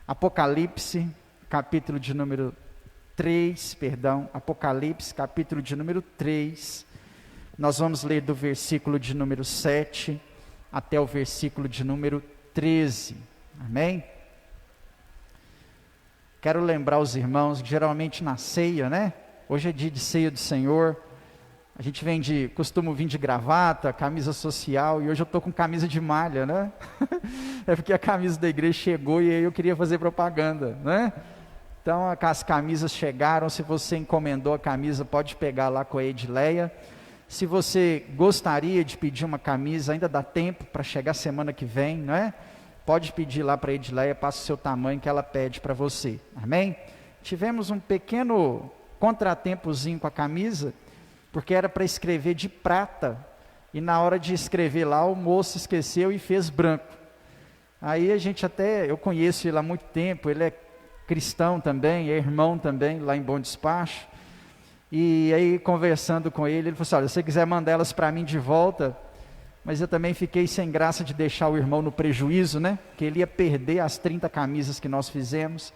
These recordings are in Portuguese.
Apocalipse, capítulo de número 3, Apocalipse, capítulo de número 3, nós vamos ler do versículo de número 7 até o versículo de número 13, amém? Quero lembrar os irmãos que geralmente na ceia, né? Hoje é dia de ceia do Senhor, a gente costumo vir de gravata, camisa social, e hoje eu estou com camisa de malha, né? É porque a camisa da igreja chegou e aí eu queria fazer propaganda, né? Então as camisas chegaram, se você encomendou a camisa, pode pegar lá com a Edileia. Se você gostaria de pedir uma camisa, ainda dá tempo para chegar semana que vem, né? Pode pedir lá para a Edileia, passa o seu tamanho que ela pede para você, amém? Tivemos um pequeno contratempozinho com a camisa, porque era para escrever de prata, e na hora de escrever lá, o moço esqueceu e fez branco. Aí eu conheço ele há muito tempo, ele é cristão também, é irmão também, lá em Bom Despacho, e aí conversando com ele falou assim, olha, se você quiser mandar elas para mim de volta, mas eu também fiquei sem graça de deixar o irmão no prejuízo, né, que ele ia perder as 30 camisas que nós fizemos.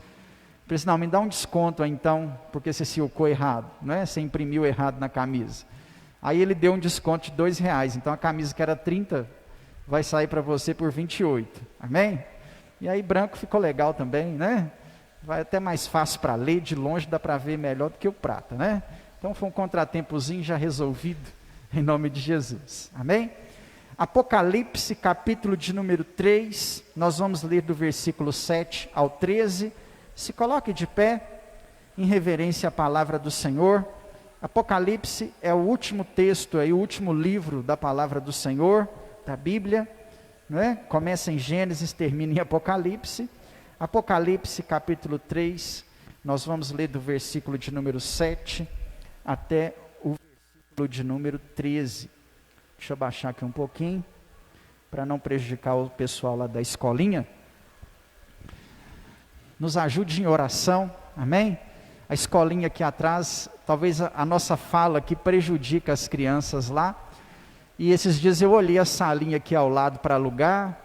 Falei assim, não, me dá um desconto aí, então, porque você silcou errado, né? Você imprimiu errado na camisa. Aí ele deu um desconto de R$2, então a camisa que era 30 vai sair para você por 28, amém? E aí branco ficou legal também, né? Vai até mais fácil para ler, de longe dá para ver melhor do que o prata, né? Então foi um contratempozinho já resolvido, em nome de Jesus, amém? Apocalipse, capítulo de número 3, nós vamos ler do versículo 7 ao 13, se coloque de pé, em reverência à palavra do Senhor. Apocalipse é o último texto, o último livro da palavra do Senhor, da Bíblia, né? Começa em Gênesis, termina em Apocalipse. Apocalipse capítulo 3, nós vamos ler do versículo de número 7 até o versículo de número 13. Deixa eu baixar aqui um pouquinho, para não prejudicar o pessoal lá da escolinha. Nos ajude em oração, amém? A escolinha aqui atrás, talvez a nossa fala aqui prejudica as crianças lá. E esses dias eu olhei a salinha aqui ao lado para alugar,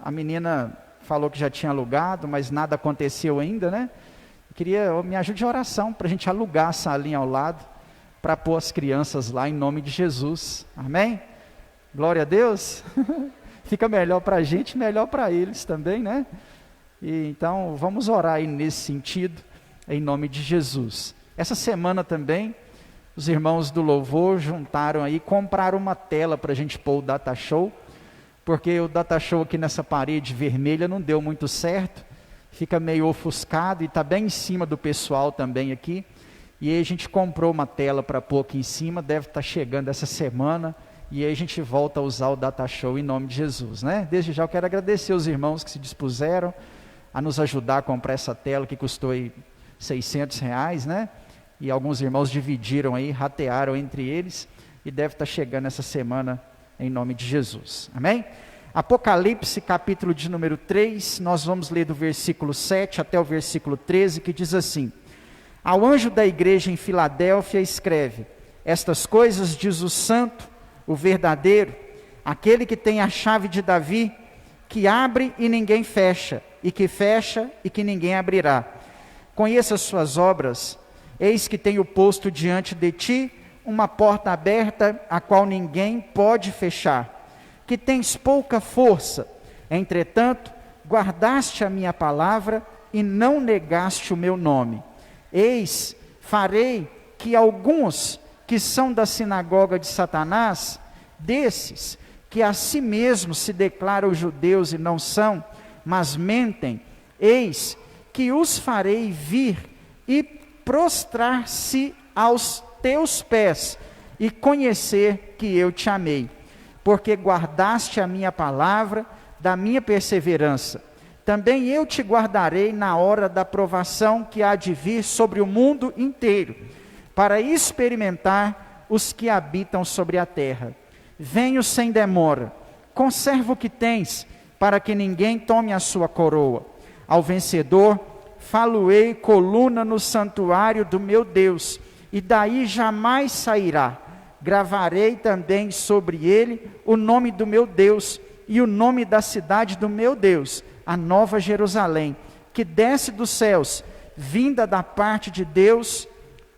a menina falou que já tinha alugado, mas nada aconteceu ainda, né? Me ajude em oração, para a gente alugar a salinha ao lado, para pôr as crianças lá em nome de Jesus, amém? Glória a Deus, fica melhor para a gente, melhor para eles também, né? E então vamos orar aí nesse sentido, em nome de Jesus. Essa semana também, os irmãos do louvor juntaram aí, compraram uma tela para a gente pôr o Data Show, porque o Data Show aqui nessa parede vermelha não deu muito certo, fica meio ofuscado e está bem em cima do pessoal também aqui, e aí a gente comprou uma tela para pôr aqui em cima, deve estar chegando essa semana, e aí a gente volta a usar o Data Show em nome de Jesus, né? Desde já eu quero agradecer os irmãos que se dispuseram a nos ajudar a comprar essa tela que custou aí R$600, né? E alguns irmãos dividiram aí, ratearam entre eles, e deve estar chegando essa semana em nome de Jesus, amém? Apocalipse, capítulo de número 3, nós vamos ler do versículo 7 até o versículo 13, que diz assim: Ao anjo da igreja em Filadélfia escreve, estas coisas diz o santo, o verdadeiro, aquele que tem a chave de Davi, que abre e ninguém fecha, e que fecha e que ninguém abrirá. Conheça as suas obras, eis que tenho posto diante de ti uma porta aberta, a qual ninguém pode fechar, que tens pouca força, entretanto, guardaste a minha palavra e não negaste o meu nome. Eis, farei que alguns que são da sinagoga de Satanás, desses que a si mesmos se declaram judeus e não são, mas mentem, eis que os farei vir e prostrar-se aos teus pés e conhecer que eu te amei, porque guardaste a minha palavra da minha perseverança. Também eu te guardarei na hora da provação que há de vir sobre o mundo inteiro, para experimentar os que habitam sobre a terra. Venho sem demora, conserva o que tens, para que ninguém tome a sua coroa. Ao vencedor, falo-ei coluna no santuário do meu Deus, e daí jamais sairá. Gravarei também sobre ele o nome do meu Deus, e o nome da cidade do meu Deus, a Nova Jerusalém, que desce dos céus, vinda da parte de Deus,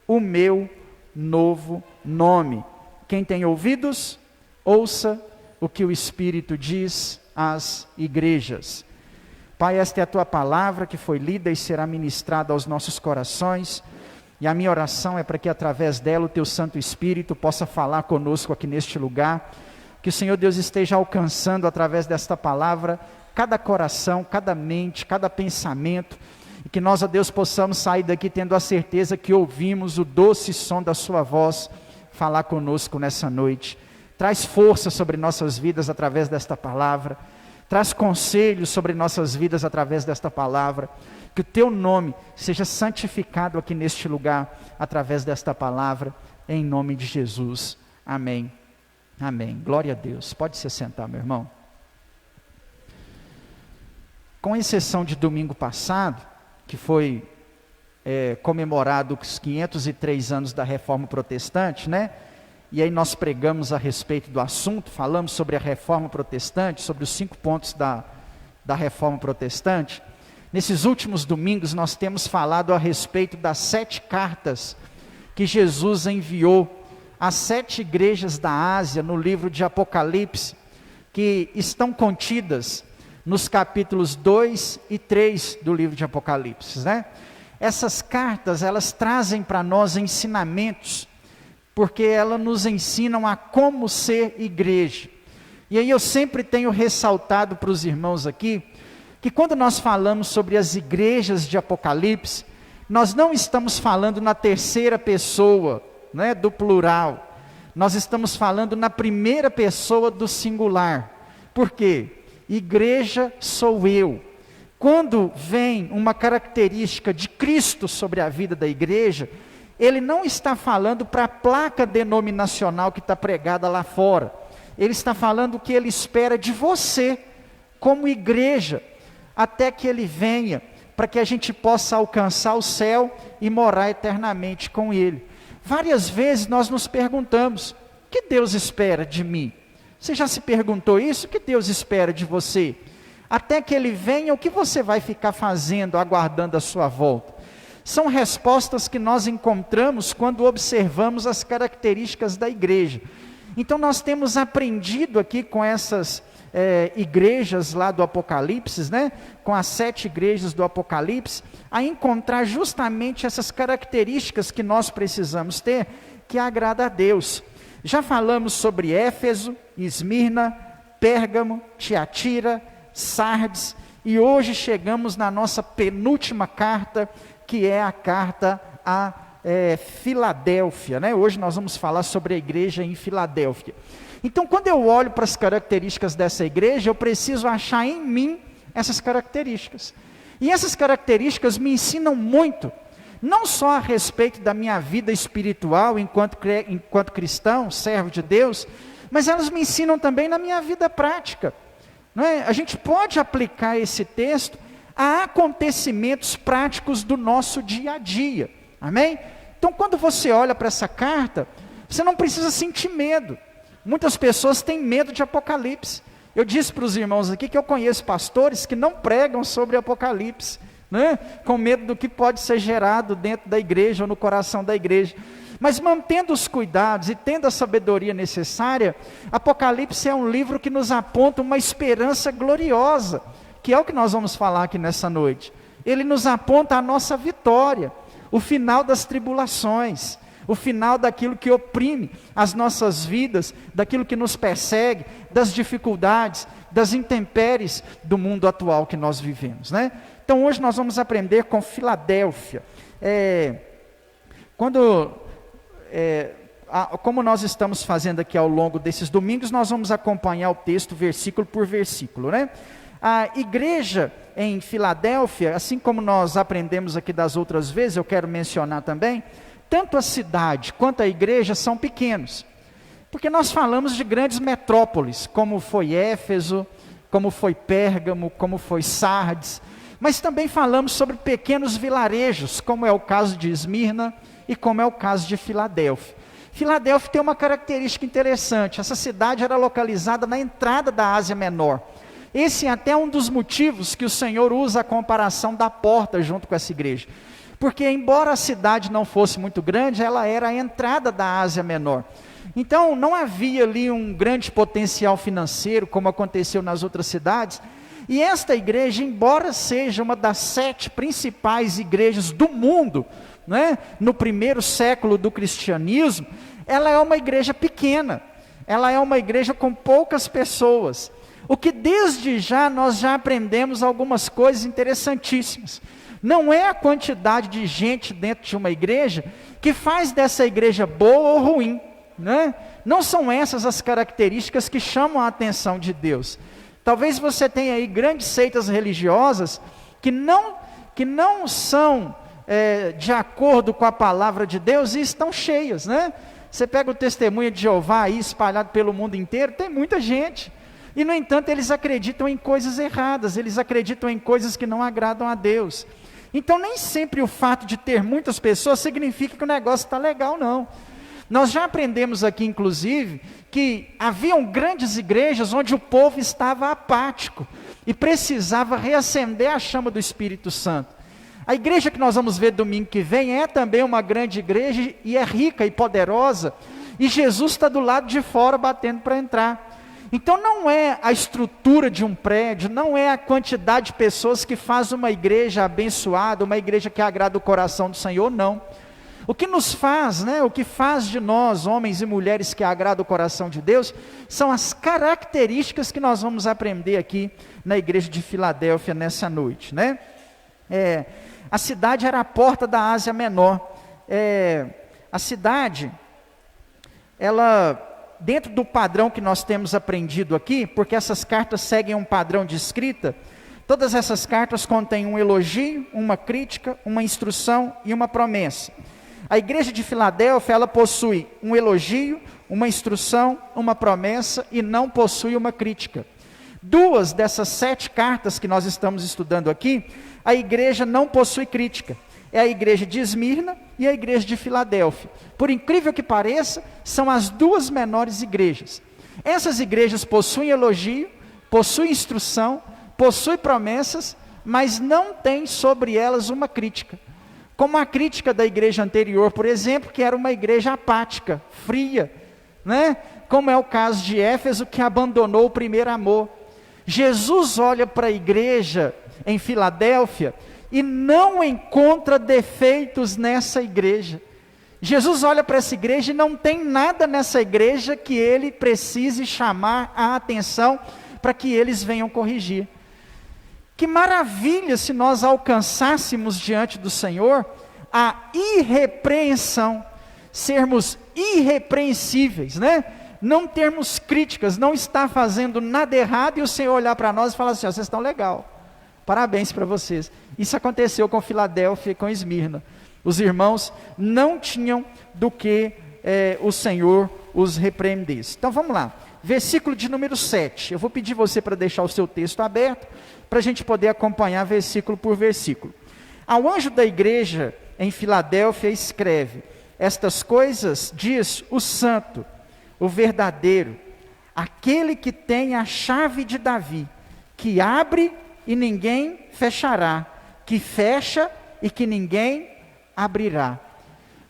o meu novo nome. Quem tem ouvidos, ouça o que o Espírito diz às igrejas. Pai, esta é a tua palavra que foi lida e será ministrada aos nossos corações, e a minha oração é para que através dela o teu Santo Espírito possa falar conosco aqui neste lugar, que o Senhor Deus esteja alcançando através desta palavra cada coração, cada mente, cada pensamento, e que nós, ó Deus, possamos sair daqui tendo a certeza que ouvimos o doce som da sua voz falar conosco nessa noite. Traz força sobre nossas vidas através desta palavra, traz conselhos sobre nossas vidas através desta palavra, que o teu nome seja santificado aqui neste lugar, através desta palavra, em nome de Jesus, amém, amém, glória a Deus. Pode se sentar, meu irmão. Com exceção de domingo passado, que foi comemorado os 503 anos da Reforma Protestante, né? E aí nós pregamos a respeito do assunto, falamos sobre a Reforma Protestante, sobre os 5 pontos da Reforma Protestante. Nesses últimos domingos nós temos falado a respeito das 7 cartas que Jesus enviou às 7 igrejas da Ásia, no livro de Apocalipse, que estão contidas nos capítulos 2 e 3 do livro de Apocalipse, né? Essas cartas, elas trazem para nós ensinamentos, porque elas nos ensinam a como ser igreja. E aí eu sempre tenho ressaltado para os irmãos aqui, que quando nós falamos sobre as igrejas de Apocalipse, nós não estamos falando na terceira pessoa, né, do plural, nós estamos falando na primeira pessoa do singular. Por quê? Igreja sou eu. Quando vem uma característica de Cristo sobre a vida da igreja, ele não está falando para a placa denominacional que está pregada lá fora, ele está falando o que ele espera de você, como igreja, até que ele venha, para que a gente possa alcançar o céu e morar eternamente com ele. Várias vezes nós nos perguntamos, o que Deus espera de mim? Você já se perguntou isso? O que Deus espera de você? Até que ele venha, o que você vai ficar fazendo, aguardando a sua volta? São respostas que nós encontramos quando observamos as características da igreja. Então nós temos aprendido aqui com essas igrejas lá do Apocalipse, né? Com as 7 igrejas do Apocalipse, a encontrar justamente essas características que nós precisamos ter, que agrada a Deus. Já falamos sobre Éfeso, Esmirna, Pérgamo, Tiatira, Sardes, e hoje chegamos na nossa penúltima carta, que é a carta a Filadélfia, né? Hoje nós vamos falar sobre a igreja em Filadélfia. Então, quando eu olho para as características dessa igreja, eu preciso achar em mim essas características. E essas características me ensinam muito, não só a respeito da minha vida espiritual enquanto cristão, servo de Deus, mas elas me ensinam também na minha vida prática. Não é? A gente pode aplicar esse texto a acontecimentos práticos do nosso dia a dia. Amém? Então, quando você olha para essa carta, você não precisa sentir medo. Muitas pessoas têm medo de Apocalipse. Eu disse para os irmãos aqui que eu conheço pastores que não pregam sobre Apocalipse, né? Com medo do que pode ser gerado dentro da igreja ou no coração da igreja. Mas mantendo os cuidados e tendo a sabedoria necessária, Apocalipse é um livro que nos aponta uma esperança gloriosa, que é o que nós vamos falar aqui nessa noite. Ele nos aponta a nossa vitória, o final das tribulações, o final daquilo que oprime as nossas vidas, daquilo que nos persegue, das dificuldades, das intempéries do mundo atual que nós vivemos, né? Então hoje nós vamos aprender com Filadélfia. Como nós estamos fazendo aqui ao longo desses domingos, nós vamos acompanhar o texto versículo por versículo, né? A igreja em Filadélfia, assim como nós aprendemos aqui das outras vezes, eu quero mencionar também, tanto a cidade quanto a igreja são pequenos, porque nós falamos de grandes metrópoles, como foi Éfeso, como foi Pérgamo, como foi Sardes, mas também falamos sobre pequenos vilarejos, como é o caso de Esmirna e como é o caso de Filadélfia. Filadélfia tem uma característica interessante, essa cidade era localizada na entrada da Ásia Menor. Esse é até um dos motivos que o Senhor usa a comparação da porta junto com essa igreja. Porque embora a cidade não fosse muito grande, ela era a entrada da Ásia Menor. Então não havia ali um grande potencial financeiro, como aconteceu nas outras cidades. E esta igreja, embora seja uma das 7 principais igrejas do mundo, né, no primeiro século do cristianismo, ela é uma igreja pequena. Ela é uma igreja com poucas pessoas. O que desde já nós já aprendemos algumas coisas interessantíssimas. Não é a quantidade de gente dentro de uma igreja que faz dessa igreja boa ou ruim, né? Não são essas as características que chamam a atenção de Deus. Talvez você tenha aí grandes seitas religiosas que não são de acordo com a palavra de Deus e estão cheias, né? Você pega o testemunho de Jeová aí espalhado pelo mundo inteiro, tem muita gente. E no entanto eles acreditam em coisas erradas, eles acreditam em coisas que não agradam a Deus. Então nem sempre o fato de ter muitas pessoas significa que o negócio está legal, não. Nós já aprendemos aqui, inclusive, que haviam grandes igrejas onde o povo estava apático e precisava reacender a chama do Espírito Santo. A igreja que nós vamos ver domingo que vem é também uma grande igreja e é rica e poderosa, e Jesus está do lado de fora batendo para entrar. Então não é a estrutura de um prédio, não é a quantidade de pessoas que faz uma igreja abençoada, uma igreja que agrada o coração do Senhor, não. O que nos faz, o que faz de nós, homens e mulheres que agradam o coração de Deus, são as características que nós vamos aprender aqui na igreja de Filadélfia nessa noite, né? A cidade era a porta da Ásia Menor. A cidade, ela, dentro do padrão que nós temos aprendido aqui, porque essas cartas seguem um padrão de escrita, todas essas cartas contêm um elogio, uma crítica, uma instrução e uma promessa. A igreja de Filadélfia, ela possui um elogio, uma instrução, uma promessa e não possui uma crítica. 2 dessas 7 cartas que nós estamos estudando aqui, a igreja não possui crítica. É a igreja de Esmirna e a igreja de Filadélfia. Por incrível que pareça, são as 2 menores igrejas. Essas igrejas possuem elogio, possuem instrução, possuem promessas, mas não têm sobre elas uma crítica. Como a crítica da igreja anterior, por exemplo, que era uma igreja apática, fria, né? Como é o caso de Éfeso, que abandonou o primeiro amor. Jesus olha para a igreja em Filadélfia e não encontra defeitos nessa igreja. Jesus olha para essa igreja e não tem nada nessa igreja que ele precise chamar a atenção para que eles venham corrigir. Que maravilha se nós alcançássemos diante do Senhor a irrepreensão, sermos irrepreensíveis, né? Não termos críticas, não estar fazendo nada errado e o Senhor olhar para nós e falar assim: vocês estão legal, parabéns para vocês. Isso aconteceu com Filadélfia e com Esmirna. Os irmãos não tinham do que o Senhor os repreendesse. Então vamos lá, versículo de número 7, eu vou pedir você para deixar o seu texto aberto, para a gente poder acompanhar versículo por versículo. Ao anjo da igreja em Filadélfia escreve: estas coisas diz o santo, o verdadeiro, aquele que tem a chave de Davi, que abre e ninguém fechará, que fecha e que ninguém abrirá.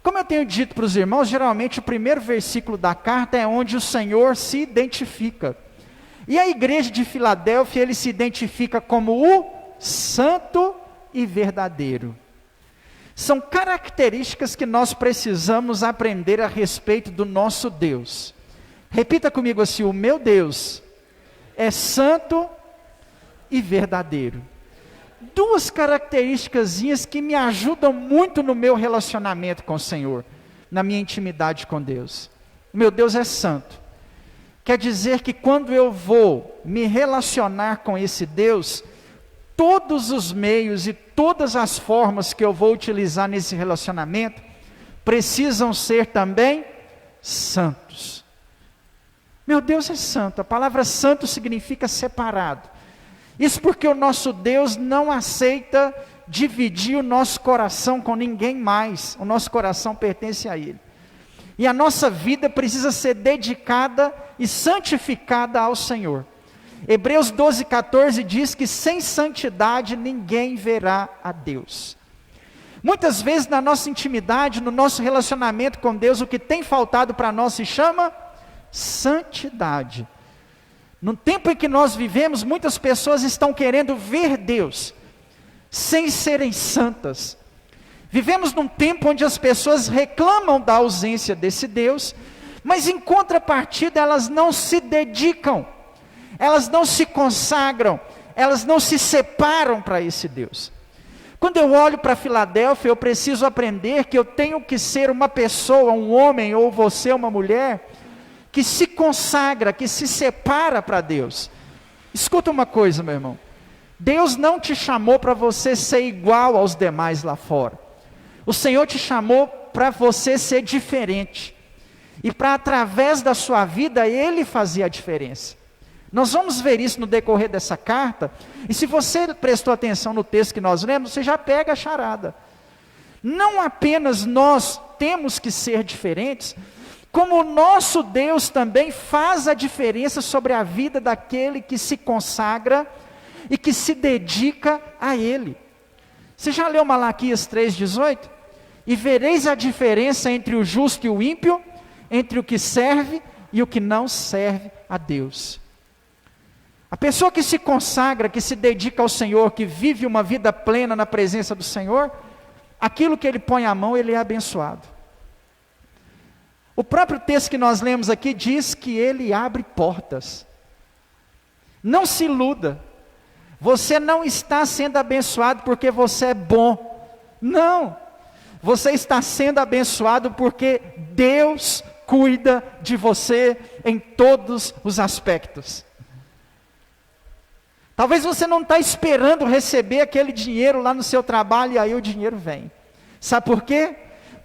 Como eu tenho dito para os irmãos, geralmente o primeiro versículo da carta é onde o Senhor se identifica. E a igreja de Filadélfia, ele se identifica como o santo e verdadeiro. São características que nós precisamos aprender a respeito do nosso Deus. Repita comigo assim: o meu Deus é santo e verdadeiro. 2 características que me ajudam muito no meu relacionamento com o Senhor, na minha intimidade com Deus. O meu Deus é santo. Quer dizer que quando eu vou me relacionar com esse Deus, todos os meios e todas as formas que eu vou utilizar nesse relacionamento, precisam ser também santos. Meu Deus é santo. A palavra santo significa separado. Isso porque o nosso Deus não aceita dividir o nosso coração com ninguém mais. O nosso coração pertence a Ele. E a nossa vida precisa ser dedicada e santificada ao Senhor. Hebreus 12:14 diz que sem santidade ninguém verá a Deus. Muitas vezes na nossa intimidade, no nosso relacionamento com Deus, o que tem faltado para nós se chama santidade. No tempo em que nós vivemos, muitas pessoas estão querendo ver Deus, sem serem santas. Vivemos num tempo onde as pessoas reclamam da ausência desse Deus, mas em contrapartida elas não se dedicam, elas não se consagram, elas não se separam para esse Deus. Quando eu olho para Filadélfia, eu preciso aprender que eu tenho que ser uma pessoa, um homem, ou você, uma mulher, que se consagra, que se separa para Deus. Escuta uma coisa, meu irmão. Deus não te chamou para você ser igual aos demais lá fora. O Senhor te chamou para você ser diferente. E para, através da sua vida, Ele fazer a diferença. Nós vamos ver isso no decorrer dessa carta, e se você prestou atenção no texto que nós lemos, você já pega a charada. Não apenas nós temos que ser diferentes, como o nosso Deus também faz a diferença sobre a vida daquele que se consagra e que se dedica a Ele. Você já leu Malaquias 3,18? E vereis a diferença entre o justo e o ímpio, entre o que serve e o que não serve a Deus. A pessoa que se consagra, que se dedica ao Senhor, que vive uma vida plena na presença do Senhor, aquilo que ele põe à mão, ele é abençoado. O próprio texto que nós lemos aqui diz que ele abre portas. Não se iluda. Você não está sendo abençoado porque você é bom. Não. Você está sendo abençoado porque Deus cuida de você em todos os aspectos. Talvez você não está esperando receber aquele dinheiro lá no seu trabalho e aí o dinheiro vem. Sabe por quê?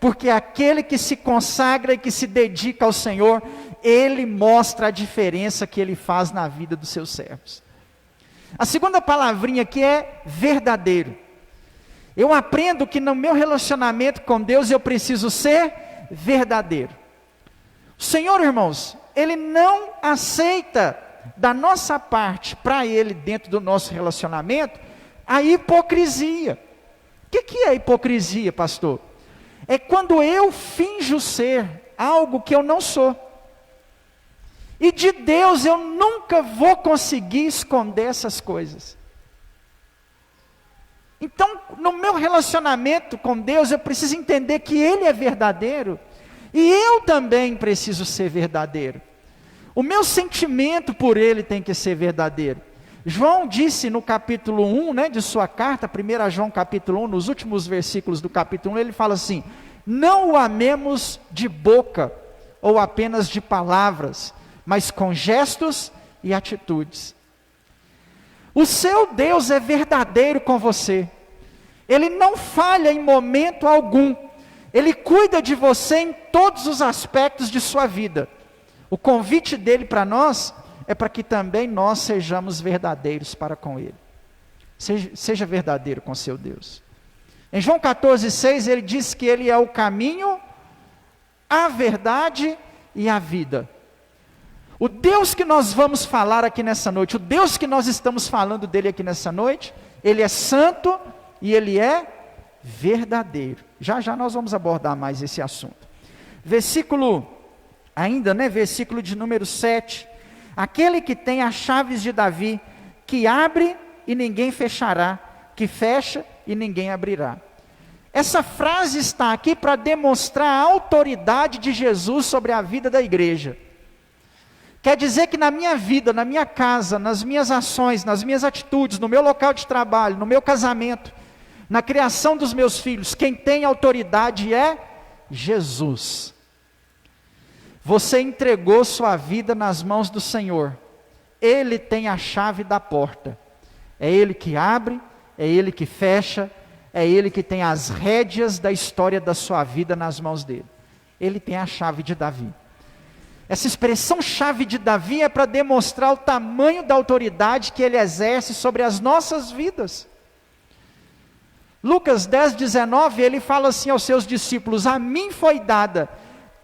Porque aquele que se consagra e que se dedica ao Senhor, Ele mostra a diferença que Ele faz na vida dos seus servos. A segunda palavrinha aqui é verdadeiro. Eu aprendo que no meu relacionamento com Deus eu preciso ser verdadeiro. O Senhor, irmãos, Ele não aceita da nossa parte, para Ele, dentro do nosso relacionamento, a hipocrisia. O que é hipocrisia, pastor? É quando eu finjo ser algo que eu não sou. E de Deus eu nunca vou conseguir esconder essas coisas. Então, no meu relacionamento com Deus, eu preciso entender que Ele é verdadeiro, e eu também preciso ser verdadeiro. O meu sentimento por Ele tem que ser verdadeiro. João disse no capítulo 1, de sua carta, 1 João capítulo 1, nos últimos versículos do capítulo 1, ele fala assim: não o amemos de boca, ou apenas de palavras, mas com gestos e atitudes. O seu Deus é verdadeiro com você. Ele não falha em momento algum. Ele cuida de você em todos os aspectos de sua vida. O convite dele para nós é para que também nós sejamos verdadeiros para com Ele. Seja verdadeiro com seu Deus. Em João 14,6 ele diz que Ele é o caminho, a verdade e a vida. O Deus que nós vamos falar aqui nessa noite, o Deus que nós estamos falando dele aqui nessa noite, Ele é santo e Ele é verdadeiro. Já já nós vamos abordar mais esse assunto. Versículo de número 7. Aquele que tem as chaves de Davi, que abre e ninguém fechará, que fecha e ninguém abrirá. Essa frase está aqui para demonstrar a autoridade de Jesus sobre a vida da igreja. Quer dizer que na minha vida, na minha casa, nas minhas ações, nas minhas atitudes, no meu local de trabalho, no meu casamento, na criação dos meus filhos, quem tem autoridade é Jesus. Você entregou sua vida nas mãos do Senhor. Ele tem a chave da porta. É Ele que abre, é Ele que fecha, é Ele que tem as rédeas da história da sua vida nas mãos dele. Ele tem a chave de Davi. Essa expressão chave de Davi é para demonstrar o tamanho da autoridade que Ele exerce sobre as nossas vidas. Lucas 10:19, ele fala assim aos seus discípulos: a mim foi dada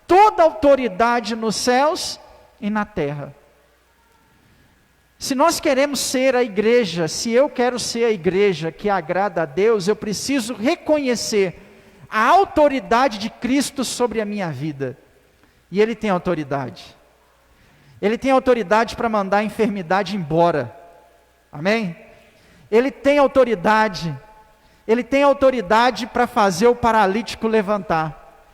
toda a autoridade nos céus e na terra. Se nós queremos ser a igreja, se eu quero ser a igreja que agrada a Deus, eu preciso reconhecer a autoridade de Cristo sobre a minha vida. E Ele tem autoridade. Ele tem autoridade para mandar a enfermidade embora. Amém? Ele tem autoridade. Ele tem autoridade para fazer o paralítico levantar.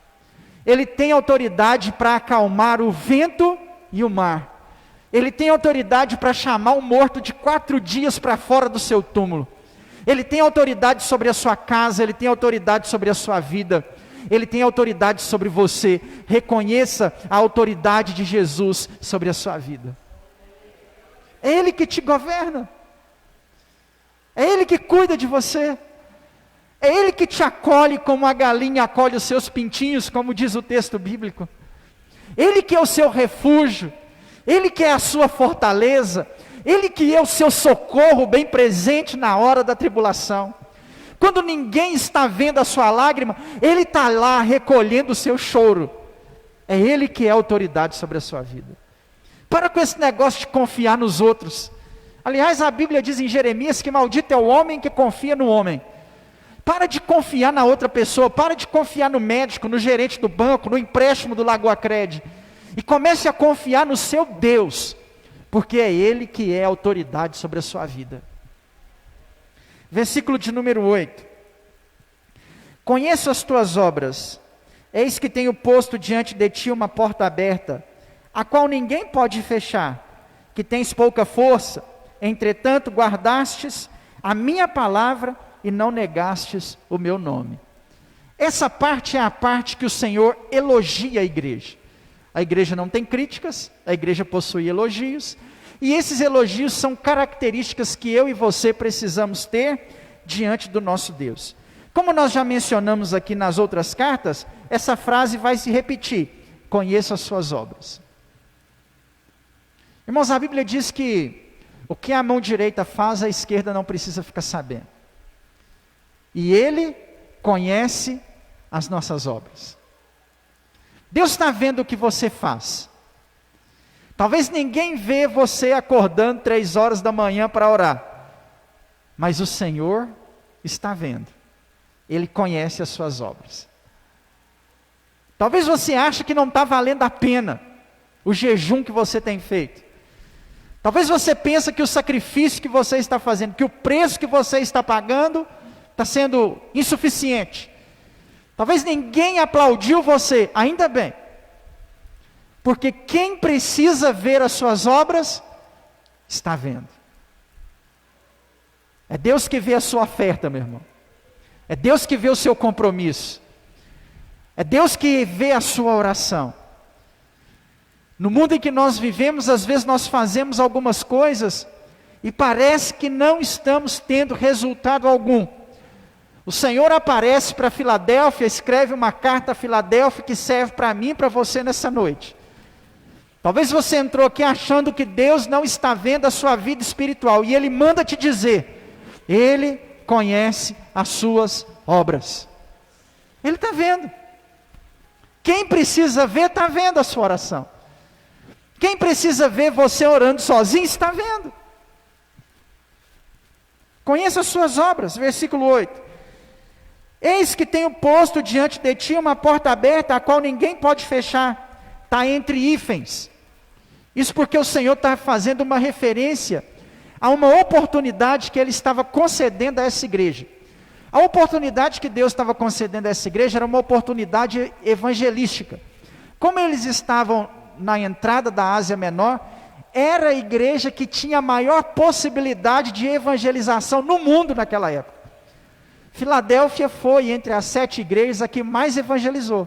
Ele tem autoridade para acalmar o vento e o mar. Ele tem autoridade para chamar o morto de 4 dias para fora do seu túmulo. Ele tem autoridade sobre a sua casa, Ele tem autoridade sobre a sua vida. Ele tem autoridade sobre você. Reconheça a autoridade de Jesus sobre a sua vida. É Ele que te governa. É Ele que cuida de você. É Ele que te acolhe como a galinha acolhe os seus pintinhos, como diz o texto bíblico. Ele que é o seu refúgio. Ele que é a sua fortaleza, Ele que é o seu socorro bem presente na hora da tribulação. Quando ninguém está vendo a sua lágrima, Ele está lá recolhendo o seu choro. É Ele que é a autoridade sobre a sua vida. Para com esse negócio de confiar nos outros. Aliás, a Bíblia diz em Jeremias que maldito é o homem que confia no homem. Para de confiar na outra pessoa, para de confiar no médico, no gerente do banco, no empréstimo do Lagoa Cred. E comece a confiar no seu Deus, porque é Ele que é a autoridade sobre a sua vida. Versículo de número 8. Conheço as tuas obras, eis que tenho posto diante de ti uma porta aberta, a qual ninguém pode fechar, que tens pouca força, entretanto guardastes a minha palavra e não negastes o meu nome. Essa parte é a parte que o Senhor elogia a igreja. A igreja não tem críticas, a igreja possui elogios, e esses elogios são características que eu e você precisamos ter diante do nosso Deus. Como nós já mencionamos aqui nas outras cartas, essa frase vai se repetir: conheça as suas obras. Irmãos, a Bíblia diz que o que a mão direita faz, a esquerda não precisa ficar sabendo. E Ele conhece as nossas obras. Deus está vendo o que você faz. Talvez ninguém vê você acordando 3 horas da manhã para orar. Mas o Senhor está vendo. Ele conhece as suas obras. Talvez você ache que não está valendo a pena o jejum que você tem feito. Talvez você pense que o sacrifício que você está fazendo, que o preço que você está pagando, está sendo insuficiente. Talvez ninguém aplaudiu você, ainda bem. Porque quem precisa ver as suas obras, está vendo. É Deus que vê a sua oferta, meu irmão. É Deus que vê o seu compromisso. É Deus que vê a sua oração. No mundo em que nós vivemos, às vezes nós fazemos algumas coisas e parece que não estamos tendo resultado algum. O Senhor aparece para Filadélfia, escreve uma carta a Filadélfia que serve para mim e para você nessa noite. Talvez você entrou aqui achando que Deus não está vendo a sua vida espiritual, e Ele manda te dizer: Ele conhece as suas obras. Ele está vendo. Quem precisa ver, está vendo a sua oração. Quem precisa ver você orando sozinho, está vendo. Conheça as suas obras, versículo 8. Eis que tenho posto diante de ti uma porta aberta, a qual ninguém pode fechar. Está entre hífens. Isso porque o Senhor está fazendo uma referência a uma oportunidade que Ele estava concedendo a essa igreja. A oportunidade que Deus estava concedendo a essa igreja era uma oportunidade evangelística. Como eles estavam na entrada da Ásia Menor, era a igreja que tinha a maior possibilidade de evangelização no mundo naquela época. Filadélfia foi entre as 7 igrejas a que mais evangelizou,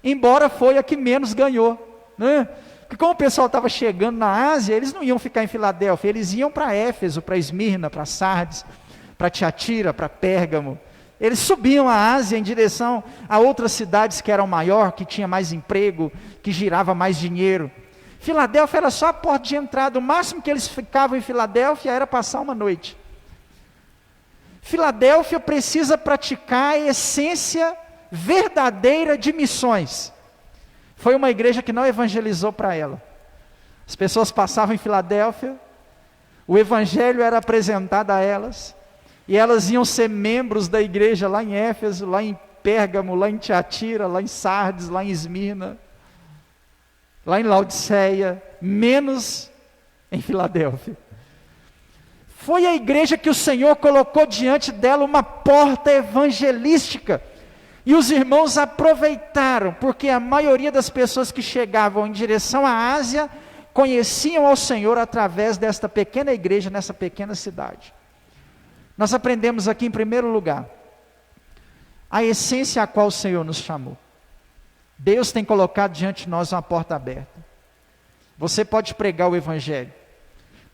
embora foi a que menos ganhou, né? Porque como o pessoal estava chegando na Ásia, eles não iam ficar em Filadélfia, eles iam para Éfeso, para Esmirna, para Sardes, para Tiatira, para Pérgamo. Eles subiam a Ásia em direção a outras cidades que eram maior, que tinha mais emprego, que girava mais dinheiro. Filadélfia era só a porta de entrada, o máximo que eles ficavam em Filadélfia era passar uma noite. Filadélfia precisa praticar a essência verdadeira de missões. Foi uma igreja que não evangelizou para ela. As pessoas passavam em Filadélfia, o evangelho era apresentado a elas, e elas iam ser membros da igreja lá em Éfeso, lá em Pérgamo, lá em Tiatira, lá em Sardes, lá em Esmirna, lá em Laodiceia, menos em Filadélfia. Foi a igreja que o Senhor colocou diante dela uma porta evangelística, e os irmãos aproveitaram, porque a maioria das pessoas que chegavam em direção à Ásia, conheciam ao Senhor através desta pequena igreja, nessa pequena cidade. Nós aprendemos aqui em primeiro lugar, a essência a qual o Senhor nos chamou. Deus tem colocado diante de nós uma porta aberta. Você pode pregar o evangelho.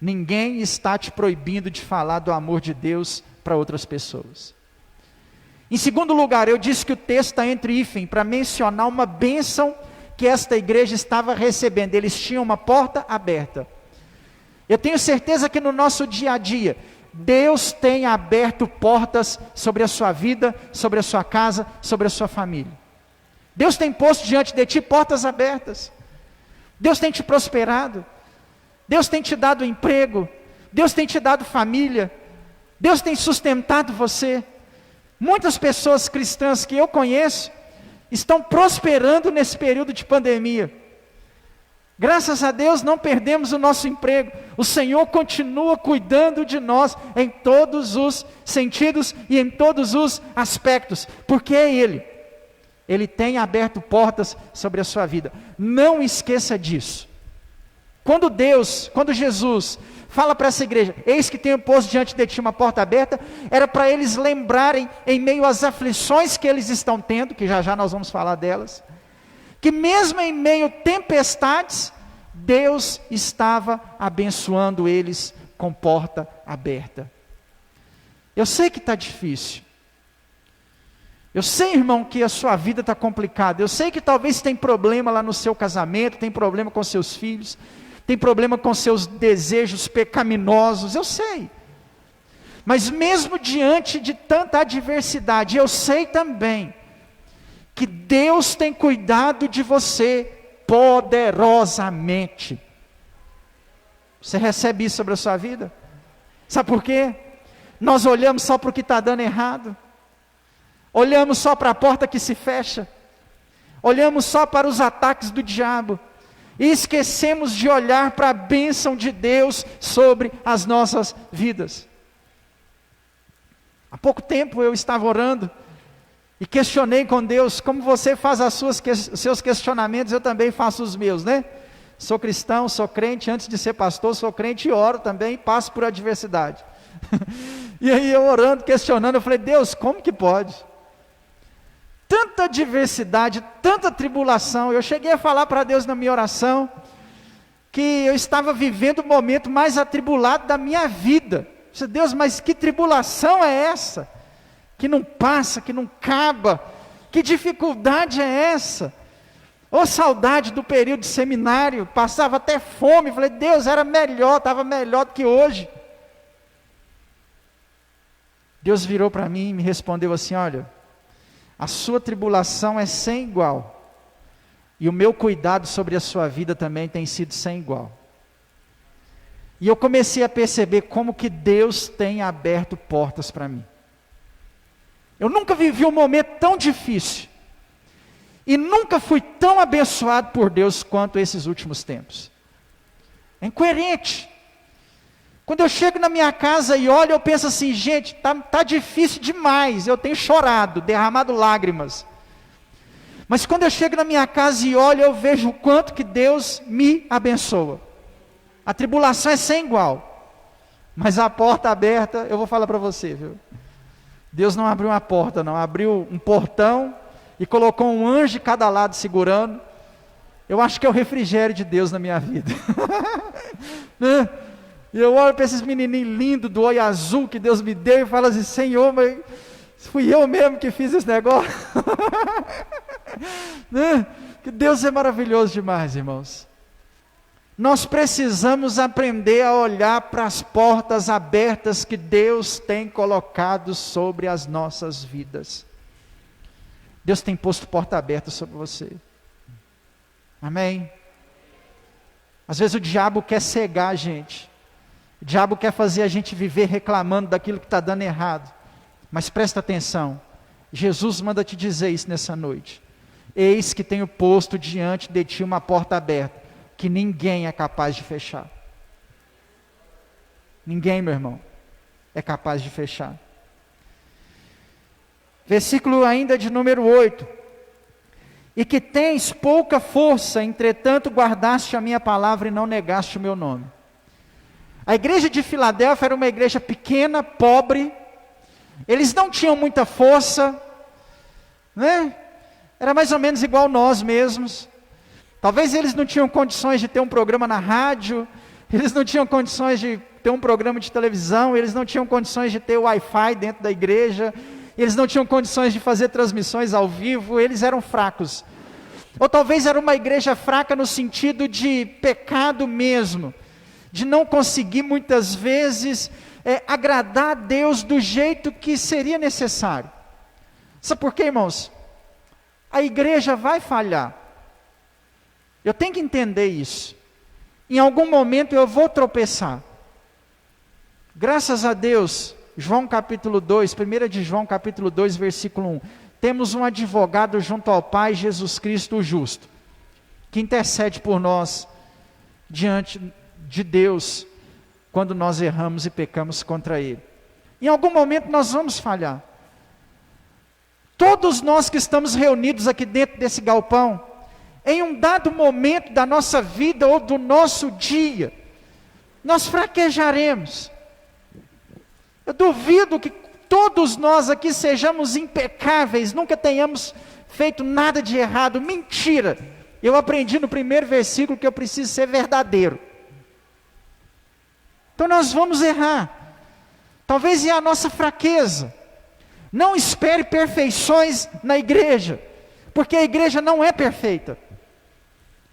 Ninguém está te proibindo de falar do amor de Deus para outras pessoas. Em segundo lugar, eu disse que o texto está entre hífen, para mencionar uma bênção que esta igreja estava recebendo. Eles tinham uma porta aberta. Eu tenho certeza que no nosso dia a dia, Deus tem aberto portas sobre a sua vida, sobre a sua casa, sobre a sua família. Deus tem posto diante de ti portas abertas. Deus tem te prosperado. Deus tem te dado emprego. Deus tem te dado família. Deus tem sustentado você. Muitas pessoas cristãs que eu conheço estão prosperando nesse período de pandemia. Graças a Deus não perdemos o nosso emprego. O Senhor continua cuidando de nós em todos os sentidos e em todos os aspectos, porque é Ele. Ele tem aberto portas sobre a sua vida. Não esqueça disso. Quando Jesus fala para essa igreja, eis que tenho posto diante de ti uma porta aberta, era para eles lembrarem, em meio às aflições que eles estão tendo, que já já nós vamos falar delas, que mesmo em meio a tempestades, Deus estava abençoando eles com porta aberta. Eu sei que está difícil. Eu sei, irmão, que a sua vida está complicada. Eu sei que talvez tem problema lá no seu casamento, tem problema com seus filhos, tem problema com seus desejos pecaminosos, eu sei. Mas mesmo diante de tanta adversidade, eu sei também que Deus tem cuidado de você poderosamente. Você recebe isso sobre a sua vida? Sabe por quê? Nós olhamos só para o que está dando errado, olhamos só para a porta que se fecha, olhamos só para os ataques do diabo, e esquecemos de olhar para a bênção de Deus sobre as nossas vidas. Há pouco tempo eu estava orando, e questionei com Deus, como você faz os seus questionamentos, eu também faço os meus, né? Sou cristão, sou crente, antes de ser pastor, sou crente e oro também, passo por adversidade. E aí eu orando, questionando, eu falei, Deus, como que pode? Tanta adversidade, tanta tribulação. Eu cheguei a falar para Deus na minha oração, que eu estava vivendo o momento mais atribulado da minha vida. Eu disse, Deus, mas que tribulação é essa? Que não passa, que não acaba, que dificuldade é essa? Ô saudade do período de seminário, passava até fome, falei, Deus, era melhor, estava melhor do que hoje. Deus virou para mim e me respondeu assim, olha, a sua tribulação é sem igual, e o meu cuidado sobre a sua vida também tem sido sem igual. E eu comecei a perceber como que Deus tem aberto portas para mim. Eu nunca vivi um momento tão difícil, e nunca fui tão abençoado por Deus quanto esses últimos tempos. É incoerente. Quando eu chego na minha casa e olho, eu penso assim, gente, tá difícil demais, eu tenho chorado, derramado lágrimas. Mas quando eu chego na minha casa e olho, eu vejo o quanto que Deus me abençoa. A tribulação é sem igual, mas a porta aberta, eu vou falar para você, viu? Deus não abriu uma porta não, abriu um portão e colocou um anjo de cada lado segurando. Eu acho que é o refrigério de Deus na minha vida. Né? E eu olho para esses menininhos lindos do olho azul que Deus me deu e falo assim, Senhor, mas fui eu mesmo que fiz esse negócio. Né? Que Deus é maravilhoso demais, irmãos. Nós precisamos aprender a olhar para as portas abertas que Deus tem colocado sobre as nossas vidas. Deus tem posto porta aberta sobre você. Amém? Às vezes o diabo quer cegar a gente. O diabo quer fazer a gente viver reclamando daquilo que está dando errado. Mas presta atenção, Jesus manda te dizer isso nessa noite. Eis que tenho posto diante de ti uma porta aberta, que ninguém é capaz de fechar. Ninguém, meu irmão, é capaz de fechar. Versículo ainda de número 8. E que tens pouca força, entretanto guardaste a minha palavra e não negaste o meu nome. A igreja de Filadélfia era uma igreja pequena, pobre. Eles não tinham muita força, né? Era mais ou menos igual nós mesmos. Talvez eles não tinham condições de ter um programa na rádio, eles não tinham condições de ter um programa de televisão, eles não tinham condições de ter Wi-Fi dentro da igreja, eles não tinham condições de fazer transmissões ao vivo, eles eram fracos. Ou talvez era uma igreja fraca no sentido de pecado mesmo, de não conseguir muitas vezes agradar a Deus do jeito que seria necessário. Sabe por quê, irmãos? A igreja vai falhar. Eu tenho que entender isso. Em algum momento eu vou tropeçar. Graças a Deus, João capítulo 2, 1 de João capítulo 2, versículo 1. Temos um advogado junto ao Pai, Jesus Cristo o justo, que intercede por nós diante de Deus, quando nós erramos e pecamos contra Ele. Em algum momento nós vamos falhar. Todos nós que estamos reunidos aqui dentro desse galpão, em um dado momento da nossa vida ou do nosso dia, nós fraquejaremos. Eu duvido que todos nós aqui sejamos impecáveis, nunca tenhamos feito nada de errado. Mentira! Eu aprendi no primeiro versículo que eu preciso ser verdadeiro. Então nós vamos errar. Talvez é a nossa fraqueza. Não espere perfeições na igreja, porque a igreja não é perfeita.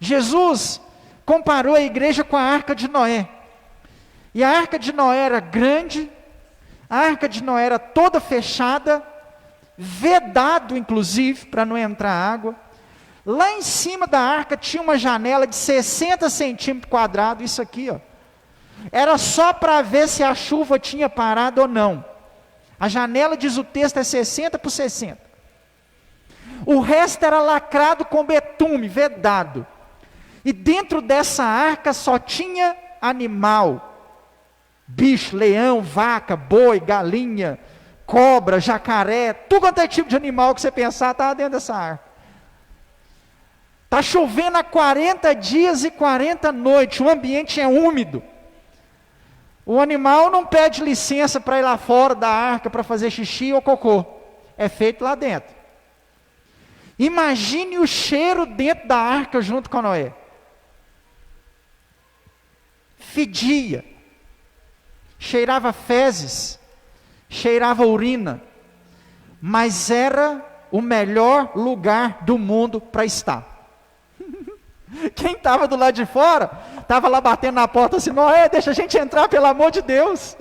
Jesus comparou a igreja com a arca de Noé. E a arca de Noé era grande, a arca de Noé era toda fechada, vedado inclusive, para não entrar água. Lá em cima da arca tinha uma janela de 60 centímetros quadrados, isso aqui, ó. Era só para ver se a chuva tinha parado ou não. A janela, diz o texto, é 60 por 60. O resto era lacrado com betume, vedado. E dentro dessa arca só tinha animal. Bicho, leão, vaca, boi, galinha, cobra, jacaré, tudo quanto é tipo de animal que você pensar estava dentro dessa arca. Está chovendo há 40 dias e 40 noites, o ambiente é úmido. O animal não pede licença para ir lá fora da arca para fazer xixi ou cocô. É feito lá dentro. Imagine o cheiro dentro da arca junto com Noé. Fedia. Cheirava fezes. Cheirava urina. Mas era o melhor lugar do mundo para estar. Quem estava do lado de fora, estava lá batendo na porta assim, Noé, deixa a gente entrar, pelo amor de Deus.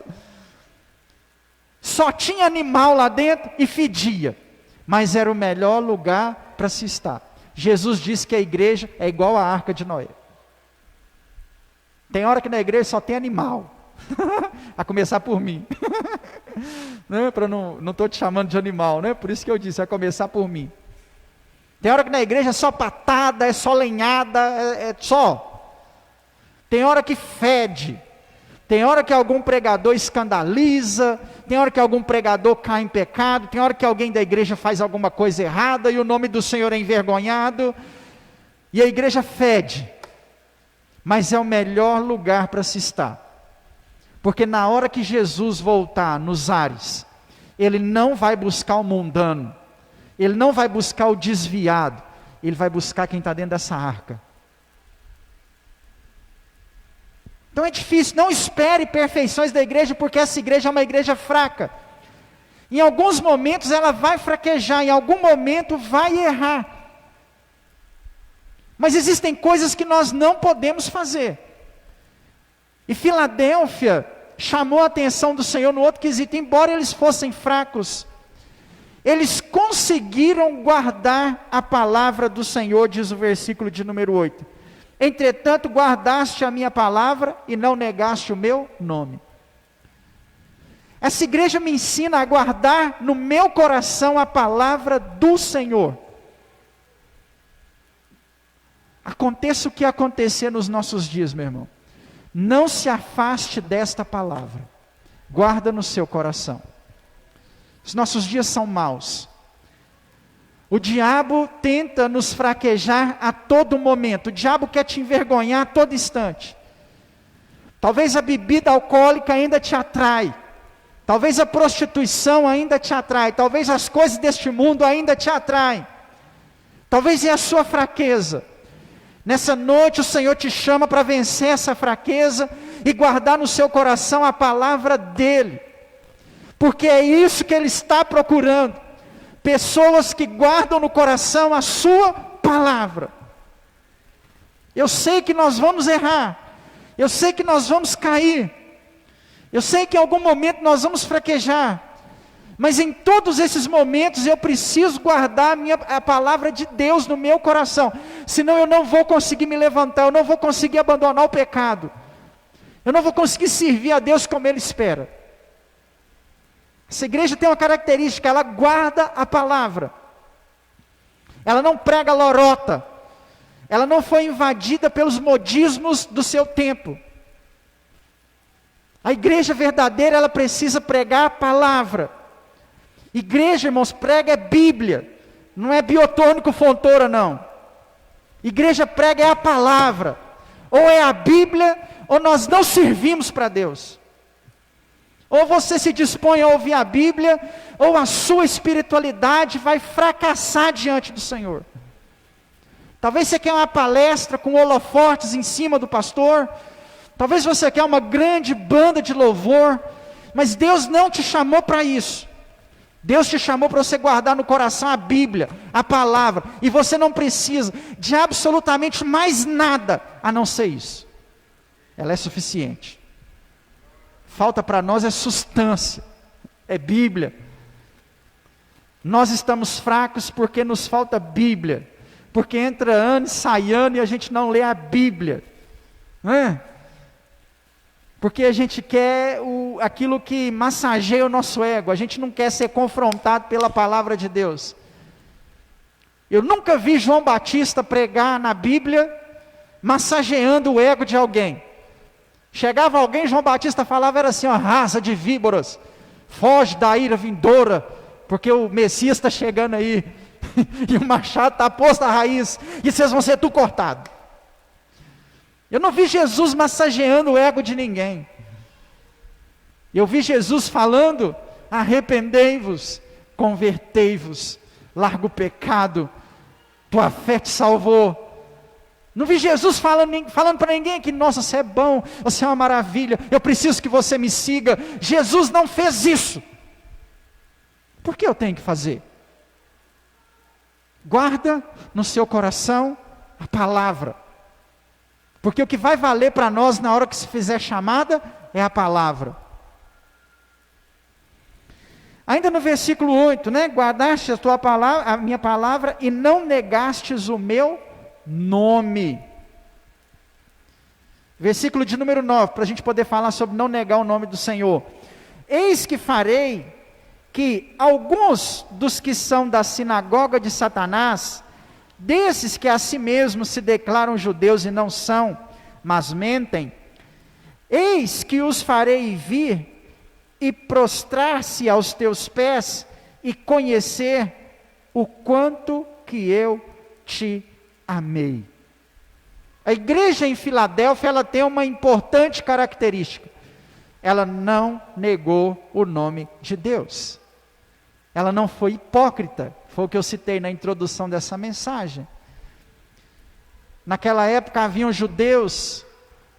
Só tinha animal lá dentro e fedia, mas era o melhor lugar para se estar. Jesus disse que a igreja é igual à arca de Noé. Tem hora que na igreja só tem animal, a começar por mim. Não estou te chamando de animal, né? Por isso que eu disse, a começar por mim. Tem hora que na igreja é só patada, é só lenhada, é só. Tem hora que fede. Tem hora que algum pregador escandaliza. Tem hora que algum pregador cai em pecado. Tem hora que alguém da igreja faz alguma coisa errada e o nome do Senhor é envergonhado. E a igreja fede. Mas é o melhor lugar para se estar. Porque na hora que Jesus voltar nos ares, Ele não vai buscar o mundano. Ele não vai buscar o desviado, Ele vai buscar quem está dentro dessa arca. Então é difícil, não espere perfeições da igreja, porque essa igreja é uma igreja fraca. Em alguns momentos ela vai fraquejar, em algum momento vai errar. Mas existem coisas que nós não podemos fazer. E Filadélfia chamou a atenção do Senhor no outro quesito, embora eles fossem fracos, eles conseguiram guardar a palavra do Senhor, diz o versículo de número 8. Entretanto, guardaste a minha palavra e não negaste o meu nome. Essa igreja me ensina a guardar no meu coração a palavra do Senhor. Aconteça o que acontecer nos nossos dias, meu irmão, não se afaste desta palavra. Guarda no seu coração. Os nossos dias são maus. O diabo tenta nos fraquejar a todo momento. O diabo quer te envergonhar a todo instante. Talvez a bebida alcoólica ainda te atrai. Talvez a prostituição ainda te atrai. Talvez as coisas deste mundo ainda te atraem. Talvez é a sua fraqueza. Nessa noite o Senhor te chama para vencer essa fraqueza e guardar no seu coração a palavra dEle. Porque é isso que Ele está procurando. Pessoas que guardam no coração a sua palavra. Eu sei que nós vamos errar. Eu sei que nós vamos cair. Eu sei que em algum momento nós vamos fraquejar. Mas em todos esses momentos eu preciso guardar a palavra de Deus no meu coração. Senão eu não vou conseguir me levantar, eu não vou conseguir abandonar o pecado. Eu não vou conseguir servir a Deus como Ele espera. Essa igreja tem uma característica, ela guarda a palavra. Ela não prega lorota. Ela não foi invadida pelos modismos do seu tempo. A igreja verdadeira, ela precisa pregar a palavra. Igreja, irmãos, prega é Bíblia. Não é biotônico fontoura, não. Igreja prega é a palavra. Ou é a Bíblia, ou nós não servimos para Deus. Ou você se dispõe a ouvir a Bíblia, ou a sua espiritualidade vai fracassar diante do Senhor. Talvez você quer uma palestra com holofotes em cima do pastor. Talvez você quer uma grande banda de louvor. Mas Deus não te chamou para isso. Deus te chamou para você guardar no coração a Bíblia, a palavra. E você não precisa de absolutamente mais nada a não ser isso. Ela é suficiente. Falta para nós é substância, é Bíblia. Nós estamos fracos porque nos falta Bíblia. Porque entra ano e sai ano e a gente não lê a Bíblia. Não é? Porque a gente quer aquilo que massageia o nosso ego. A gente não quer ser confrontado pela palavra de Deus. Eu nunca vi João Batista pregar na Bíblia massageando o ego de alguém. Chegava alguém, João Batista falava, era assim, ó, raça de víboras, foge da ira vindoura, porque o Messias está chegando aí, e o machado está posto à raiz, e vocês vão ser tudo cortado. Eu não vi Jesus massageando o ego de ninguém. Eu vi Jesus falando, arrependei-vos, convertei-vos, larga o pecado, tua fé te salvou. Não vi Jesus falando para ninguém que, nossa, você é bom, você é uma maravilha, eu preciso que você me siga. Jesus não fez isso. Por que eu tenho que fazer? Guarda no seu coração a palavra. Porque o que vai valer para nós na hora que se fizer chamada é a palavra. Ainda no versículo 8, né? Guardaste a minha palavra e não negastes o meu nome. Versículo de número 9, para a gente poder falar sobre não negar o nome do Senhor. Eis que farei que alguns dos que são da sinagoga de Satanás, desses que a si mesmos se declaram judeus e não são, mas mentem, eis que os farei vir e prostrar-se aos teus pés e conhecer o quanto que eu te amei. A igreja em Filadélfia, ela tem uma importante característica. Ela não negou o nome de Deus. Ela não foi hipócrita. Foi o que eu citei na introdução dessa mensagem. Naquela época haviam judeus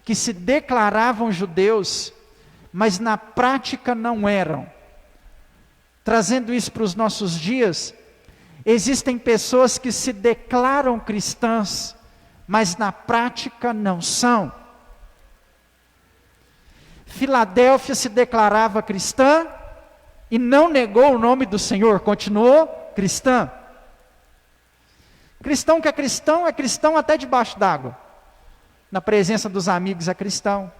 que se declaravam judeus, mas na prática não eram. Trazendo isso para os nossos dias, existem pessoas que se declaram cristãs, mas na prática não são. Filadélfia se declarava cristã e não negou o nome do Senhor, continuou cristã. Cristão que é cristão até debaixo d'água. Na presença dos amigos é cristão,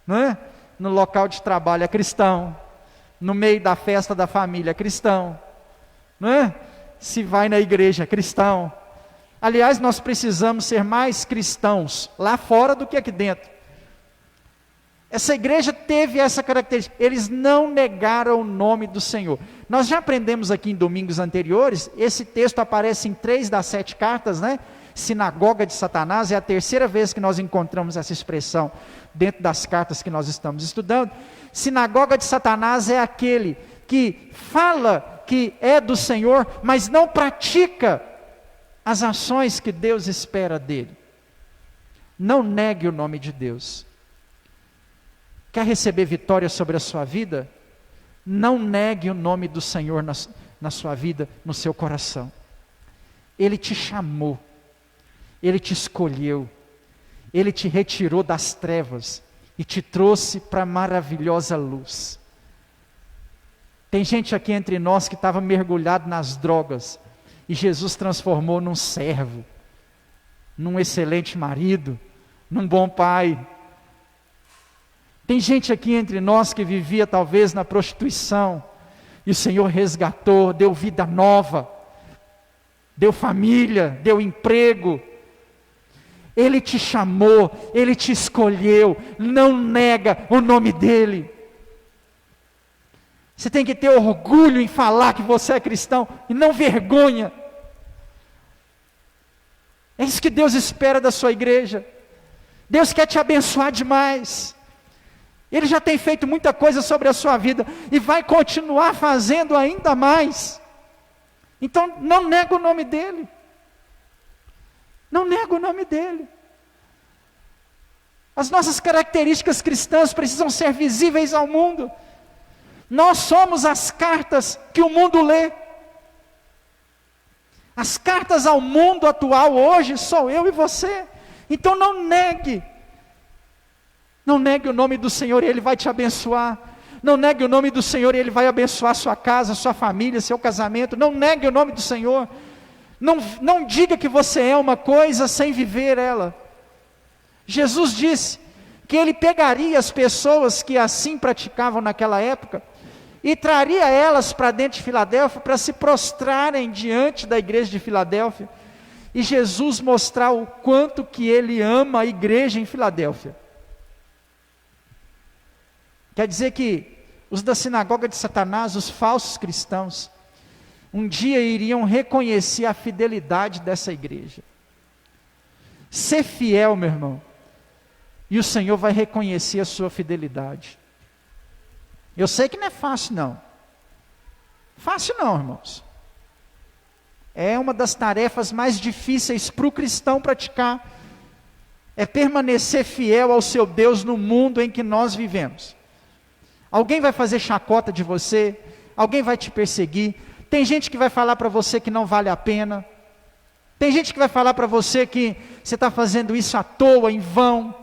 não é? No local de trabalho é cristão, no meio da festa da família é cristão, não é? Se vai na igreja é cristão. Aliás, nós precisamos ser mais cristãos lá fora do que aqui dentro. Essa igreja teve essa característica, eles não negaram o nome do Senhor. Nós já aprendemos aqui em domingos anteriores, esse texto aparece em 3 das 7 cartas, né? Sinagoga de Satanás, é a terceira vez que nós encontramos essa expressão dentro das cartas que nós estamos estudando. Sinagoga de Satanás é aquele que fala que é do Senhor, mas não pratica as ações que Deus espera dele. Não negue o nome de Deus. Quer receber vitória sobre a sua vida? Não negue o nome do Senhor na sua vida, no seu coração. Ele te chamou, Ele te escolheu, Ele te retirou das trevas e te trouxe para a maravilhosa luz. Tem gente aqui entre nós que estava mergulhado nas drogas, e Jesus transformou num servo, num excelente marido, num bom pai. Tem gente aqui entre nós que vivia talvez na prostituição, e o Senhor resgatou, deu vida nova, deu família, deu emprego. Ele te chamou, Ele te escolheu, não nega o nome dEle. Você tem que ter orgulho em falar que você é cristão, e não vergonha. É isso que Deus espera da sua igreja. Deus quer te abençoar demais. Ele já tem feito muita coisa sobre a sua vida, e vai continuar fazendo ainda mais. Então não nega o nome dEle. Não nega o nome dEle. As nossas características cristãs precisam ser visíveis ao mundo. Nós somos as cartas que o mundo lê. As cartas ao mundo atual hoje sou eu e você. Então não negue. Não negue o nome do Senhor e Ele vai te abençoar. Não negue o nome do Senhor e Ele vai abençoar sua casa, sua família, seu casamento. Não negue o nome do Senhor. Não diga que você é uma coisa sem viver ela. Jesus disse que Ele pegaria as pessoas que assim praticavam naquela época e traria elas para dentro de Filadélfia para se prostrarem diante da igreja de Filadélfia, e Jesus mostrar o quanto que Ele ama a igreja em Filadélfia. Quer dizer que os da sinagoga de Satanás, os falsos cristãos, um dia iriam reconhecer a fidelidade dessa igreja. Ser fiel, meu irmão, e o Senhor vai reconhecer a sua fidelidade. Eu sei que não é fácil não. Fácil não, irmãos. É uma das tarefas mais difíceis para o cristão praticar. É permanecer fiel ao seu Deus no mundo em que nós vivemos. Alguém vai fazer chacota de você, alguém vai te perseguir. Tem gente que vai falar para você que não vale a pena. Tem gente que vai falar para você que você está fazendo isso à toa, em vão,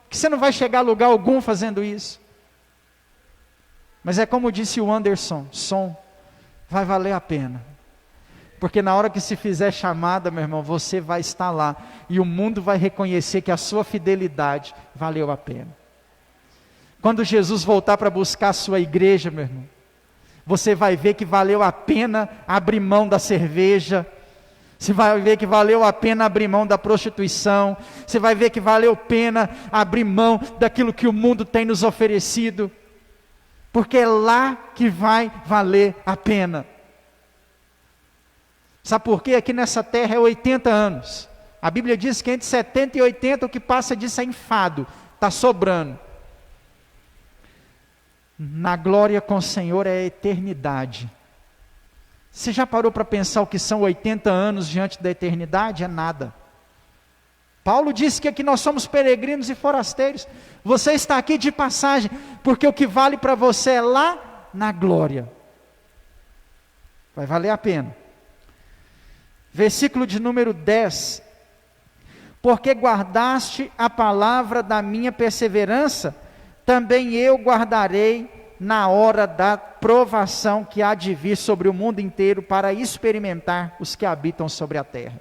que você não vai chegar a lugar algum fazendo isso. Mas é como disse o Anderson, vai valer a pena. Porque na hora que se fizer chamada, meu irmão, você vai estar lá, e o mundo vai reconhecer que a sua fidelidade valeu a pena. Quando Jesus voltar para buscar a sua igreja, meu irmão, você vai ver que valeu a pena abrir mão da cerveja, você vai ver que valeu a pena abrir mão da prostituição, você vai ver que valeu a pena abrir mão daquilo que o mundo tem nos oferecido, porque é lá que vai valer a pena. Sabe por quê? Aqui nessa terra é 80 anos, a Bíblia diz que entre 70 e 80 o que passa disso é enfado, está sobrando. Na glória com o Senhor é a eternidade. Você já parou para pensar o que são 80 anos diante da eternidade? É nada. Paulo disse que aqui nós somos peregrinos e forasteiros. Você está aqui de passagem, porque o que vale para você é lá na glória. Vai valer a pena. Versículo de número 10. Porque guardaste a palavra da minha perseverança, também eu guardarei na hora da provação que há de vir sobre o mundo inteiro para experimentar os que habitam sobre a terra.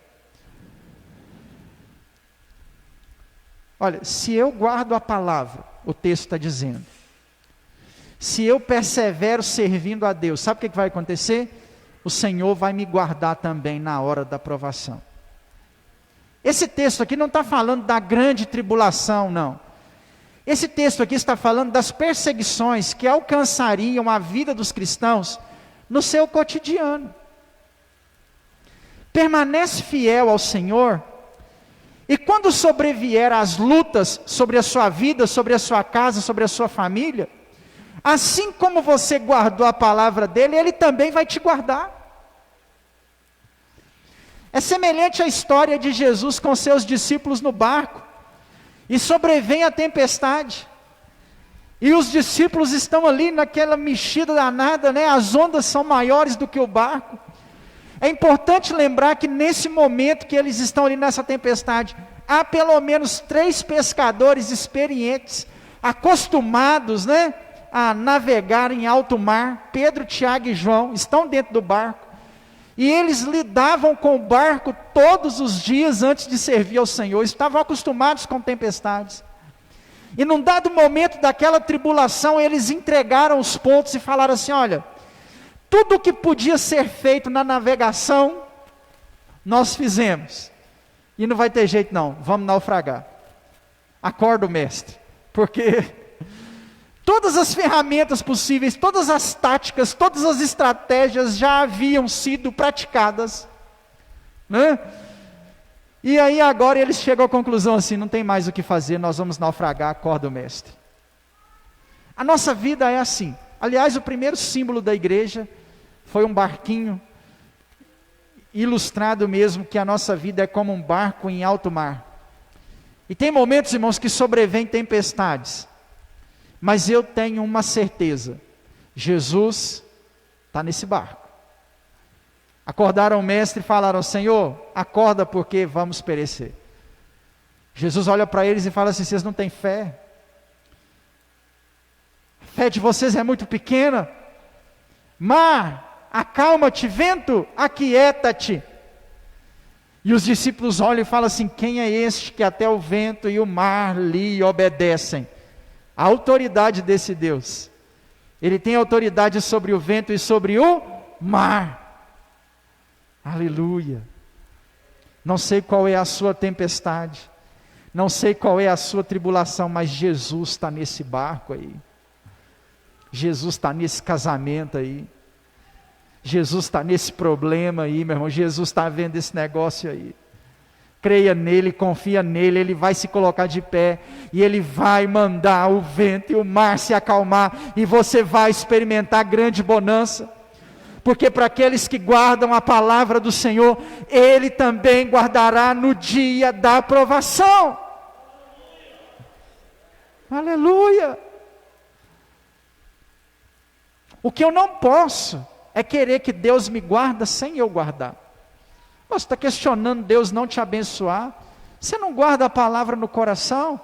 Olha, se eu guardo a palavra, o texto está dizendo, se eu persevero servindo a Deus, sabe o que vai acontecer? O Senhor vai me guardar também na hora da provação. Esse texto aqui não está falando da grande tribulação, não. Esse texto aqui está falando das perseguições que alcançariam a vida dos cristãos no seu cotidiano. Permanece fiel ao Senhor, e quando sobrevier as lutas sobre a sua vida, sobre a sua casa, sobre a sua família, assim como você guardou a palavra dele, ele também vai te guardar. É semelhante à história de Jesus com seus discípulos no barco, e sobrevém a tempestade, e os discípulos estão ali naquela mexida danada, né? As ondas são maiores do que o barco. É importante lembrar que nesse momento que eles estão ali nessa tempestade, há pelo menos 3 pescadores experientes, acostumados, né, a navegar em alto mar. Pedro, Tiago e João estão dentro do barco, e eles lidavam com o barco todos os dias antes de servir ao Senhor, estavam acostumados com tempestades. E num dado momento daquela tribulação, eles entregaram os pontos e falaram assim: olha, tudo o que podia ser feito na navegação, nós fizemos, e não vai ter jeito não, vamos naufragar. Acorda o mestre, porque todas as ferramentas possíveis, todas as táticas, todas as estratégias já haviam sido praticadas, né? E aí agora eles chegam à conclusão assim: não tem mais o que fazer, nós vamos naufragar. Acorda o mestre. A nossa vida é assim. Aliás, o primeiro símbolo da igreja foi um barquinho, ilustrado mesmo que a nossa vida é como um barco em alto mar. E tem momentos, irmãos, que sobrevêm tempestades, mas eu tenho uma certeza: Jesus está nesse barco. Acordaram o mestre e falaram: Senhor, acorda, porque vamos perecer. Jesus olha para eles e fala assim: vocês não têm fé? A fé de vocês é muito pequena. Mar, acalma-te, vento, aquieta-te. E os discípulos olham e falam assim: quem é este que até o vento e o mar lhe obedecem? A autoridade desse Deus. Ele tem autoridade sobre o vento e sobre o mar. Aleluia. Não sei qual é a sua tempestade, não sei qual é a sua tribulação, mas Jesus está nesse barco aí. Jesus está nesse casamento aí. Jesus está nesse problema aí, meu irmão. Jesus está vendo esse negócio aí. Creia nele, confia nele, ele vai se colocar de pé, e ele vai mandar o vento e o mar se acalmar, e você vai experimentar grande bonança, porque para aqueles que guardam a palavra do Senhor, ele também guardará no dia da provação. Aleluia! O que eu não posso é querer que Deus me guarda sem eu guardar. Você está questionando Deus não te abençoar? Você não guarda a palavra no coração?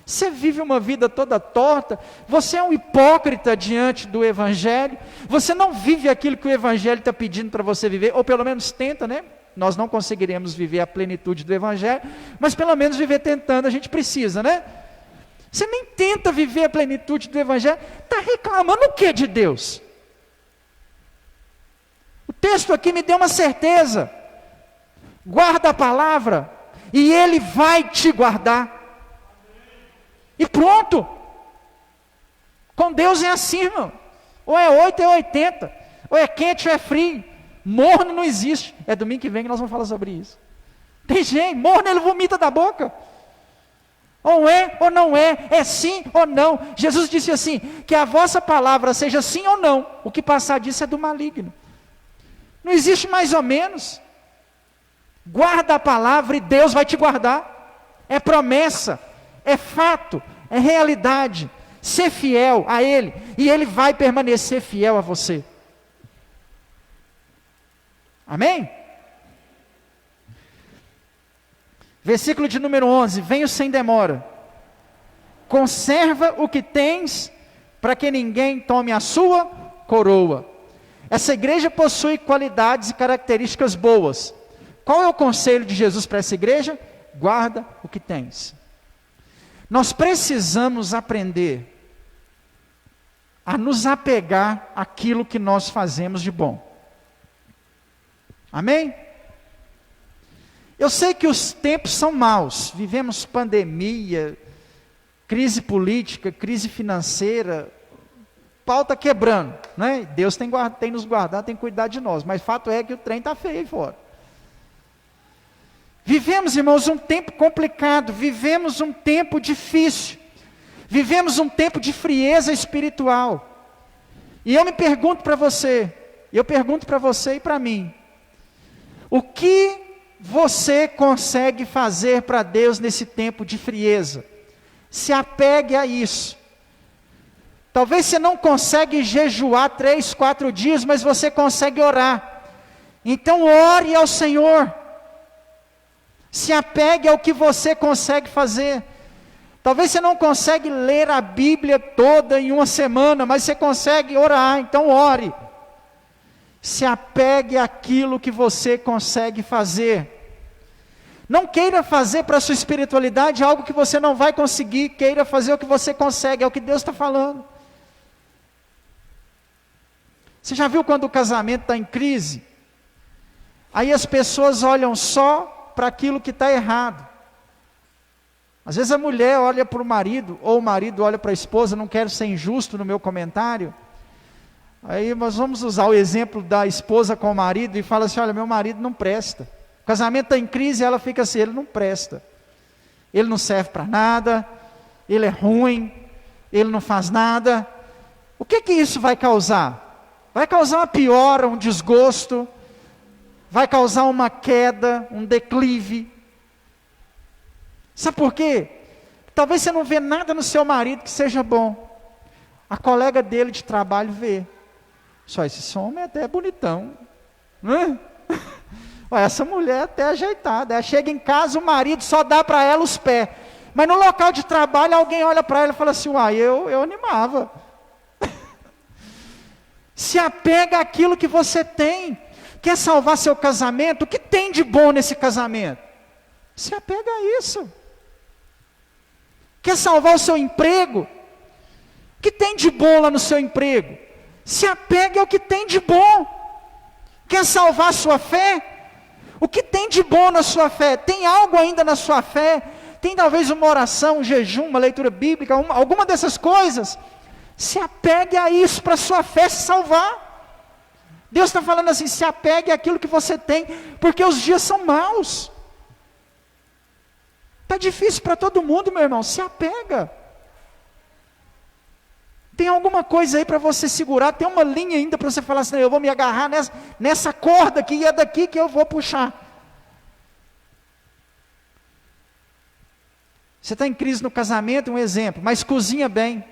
Você vive uma vida toda torta? Você é um hipócrita diante do Evangelho? Você não vive aquilo que o Evangelho está pedindo para você viver? Ou pelo menos tenta, né? Nós não conseguiremos viver a plenitude do Evangelho, mas pelo menos viver tentando, a gente precisa, né? Você nem tenta viver a plenitude do Evangelho, está reclamando o que de Deus? O texto aqui me deu uma certeza: guarda a palavra, e Ele vai te guardar. E pronto. Com Deus é assim, irmão. Ou é 8 ou é 80. Ou é quente ou é frio. Morno não existe. É domingo que vem que nós vamos falar sobre isso. Tem gente, morno ele vomita da boca. Ou é ou não é. É sim ou não. Jesus disse assim: que a vossa palavra seja sim ou não. O que passar disso é do maligno. Não existe mais ou menos. Guarda a palavra e Deus vai te guardar. É promessa, é fato, é realidade. Ser fiel a Ele, e Ele vai permanecer fiel a você. Amém? Versículo de número 11: venho sem demora, conserva o que tens, para que ninguém tome a sua coroa. Essa igreja possui qualidades e características boas. Qual é o conselho de Jesus para essa igreja? Guarda o que tens. Nós precisamos aprender a nos apegar àquilo que nós fazemos de bom. Amém? Eu sei que os tempos são maus, vivemos pandemia, crise política, crise financeira, o pau está quebrando, né? Deus tem nos guardado, tem cuidado de nós, mas fato é que o trem está feio aí fora. Vivemos, irmãos, um tempo complicado, vivemos um tempo difícil, vivemos um tempo de frieza espiritual, e eu me pergunto para você, e para mim, o que você consegue fazer para Deus nesse tempo de frieza? Se apegue a isso. Talvez você não consegue jejuar 3, 4 dias, mas você consegue orar. Então ore ao Senhor. Se apegue ao que você consegue fazer. Talvez você não consegue ler a Bíblia toda em uma semana, mas você consegue orar, então ore. Se apegue àquilo que você consegue fazer. Não queira fazer para a sua espiritualidade algo que você não vai conseguir, queira fazer o que você consegue, é o que Deus está falando. Você já viu quando o casamento está em crise? Aí as pessoas olham só para aquilo que está errado. Às vezes a mulher olha para o marido, ou o marido olha para a esposa, não quero ser injusto no meu comentário. Aí nós vamos usar o exemplo da esposa com o marido e fala assim, olha, meu marido não presta. O casamento está em crise e ela fica assim, ele não presta. Ele não serve para nada, ele é ruim, ele não faz nada. O que isso vai causar? Vai causar uma piora, um desgosto, vai causar uma queda, um declive. Sabe por quê? Talvez você não vê nada no seu marido que seja bom. A colega dele de trabalho vê. Só esse homem é até bonitão, não é? Essa mulher é até ajeitada. Ela chega em casa, o marido só dá para ela os pés. Mas no local de trabalho, alguém olha para ela e fala assim, eu animava. Se apega àquilo que você tem. Quer salvar seu casamento? O que tem de bom nesse casamento? Se apega a isso. Quer salvar o seu emprego? O que tem de bom lá no seu emprego? Se apegue ao que tem de bom. Quer salvar a sua fé? O que tem de bom na sua fé? Tem algo ainda na sua fé? Tem talvez uma oração, um jejum, uma leitura bíblica, alguma dessas coisas? Se apegue a isso para a sua fé se salvar. Deus está falando assim, se apegue àquilo que você tem, porque os dias são maus. Está difícil para todo mundo, meu irmão, se apega. Tem alguma coisa aí para você segurar, tem uma linha ainda para você falar assim, eu vou me agarrar nessa corda aqui, e é daqui que eu vou puxar. Você está em crise no casamento, um exemplo, mas cozinha bem.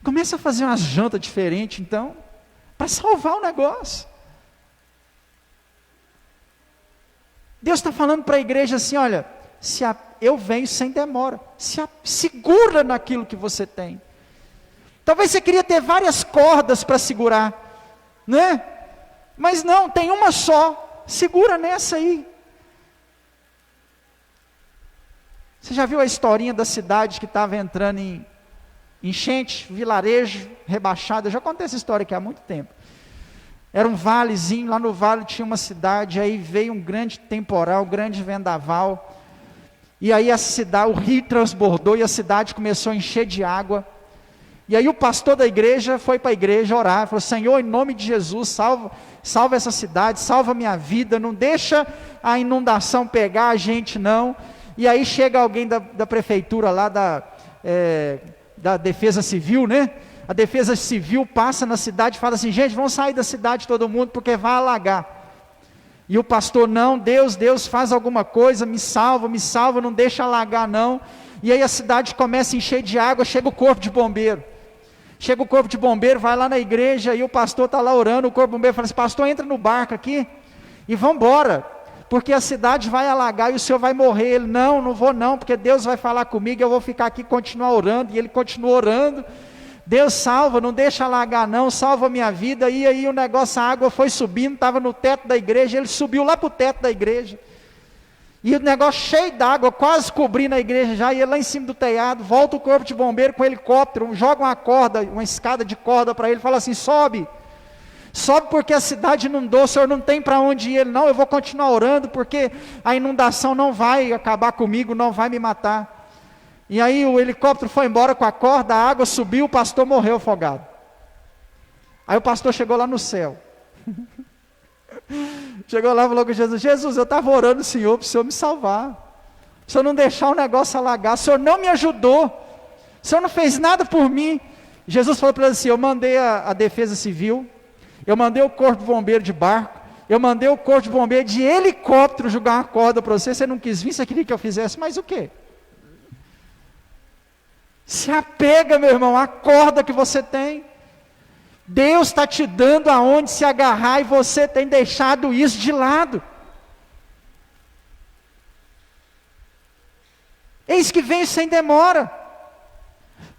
Começa a fazer umas jantas diferentes, então, para salvar o negócio. Deus está falando para a igreja assim, olha, eu venho sem demora, segura naquilo que você tem. Talvez você queria ter várias cordas para segurar, né? Mas não, tem uma só, segura nessa aí. Você já viu a historinha da cidade que estava entrando em enchente, vilarejo, rebaixado? Eu já contei essa história aqui há muito tempo. Era um valezinho, lá no vale tinha uma cidade, aí veio um grande temporal, um grande vendaval, e aí o rio transbordou e a cidade começou a encher de água. E aí o pastor da igreja foi para a igreja orar, falou, Senhor, em nome de Jesus, salva essa cidade, salva a minha vida, não deixa a inundação pegar a gente não. E aí chega alguém da prefeitura lá, da defesa civil, né? A defesa civil passa na cidade e fala assim, gente, vamos sair da cidade todo mundo, porque vai alagar. E o pastor, não, Deus faz alguma coisa, me salva, não deixa alagar não. E aí a cidade começa a encher de água, chega o corpo de bombeiro. Chega o corpo de bombeiro, vai lá na igreja, e o pastor está lá orando, o corpo de bombeiro fala assim, pastor, entra no barco aqui, e vamos embora, porque a cidade vai alagar, e o senhor vai morrer. Ele, não vou não, porque Deus vai falar comigo, eu vou ficar aqui e continuar orando. E ele continua orando, Deus salva, não deixa alagar não, salva a minha vida. E aí o negócio, a água foi subindo, estava no teto da igreja, ele subiu lá para o teto da igreja, E o negócio cheio d'água, quase cobrindo a igreja já, ia lá em cima do telhado, volta o corpo de bombeiro com o helicóptero, joga uma corda, uma escada de corda para ele, fala assim, sobe porque a cidade inundou, o senhor não tem para onde ir. Ele, não, eu vou continuar orando, porque a inundação não vai acabar comigo, não vai me matar. E aí o helicóptero foi embora com a corda, a água subiu, o pastor morreu afogado. Aí o pastor chegou lá no céu. Chegou lá e falou com Jesus, Jesus, eu estava orando o Senhor para o Senhor me salvar. O Senhor não deixar o negócio alagar, o Senhor não me ajudou, o Senhor não fez nada por mim. Jesus falou para ele assim, eu mandei a defesa civil, eu mandei o corpo de bombeiro de barco, eu mandei o corpo de bombeiro de helicóptero jogar uma corda para você, você não quis vir, você queria que eu fizesse, mas o quê? Se apega, meu irmão, à corda que você tem. Deus está te dando aonde se agarrar e você tem deixado isso de lado. Eis que venho sem demora.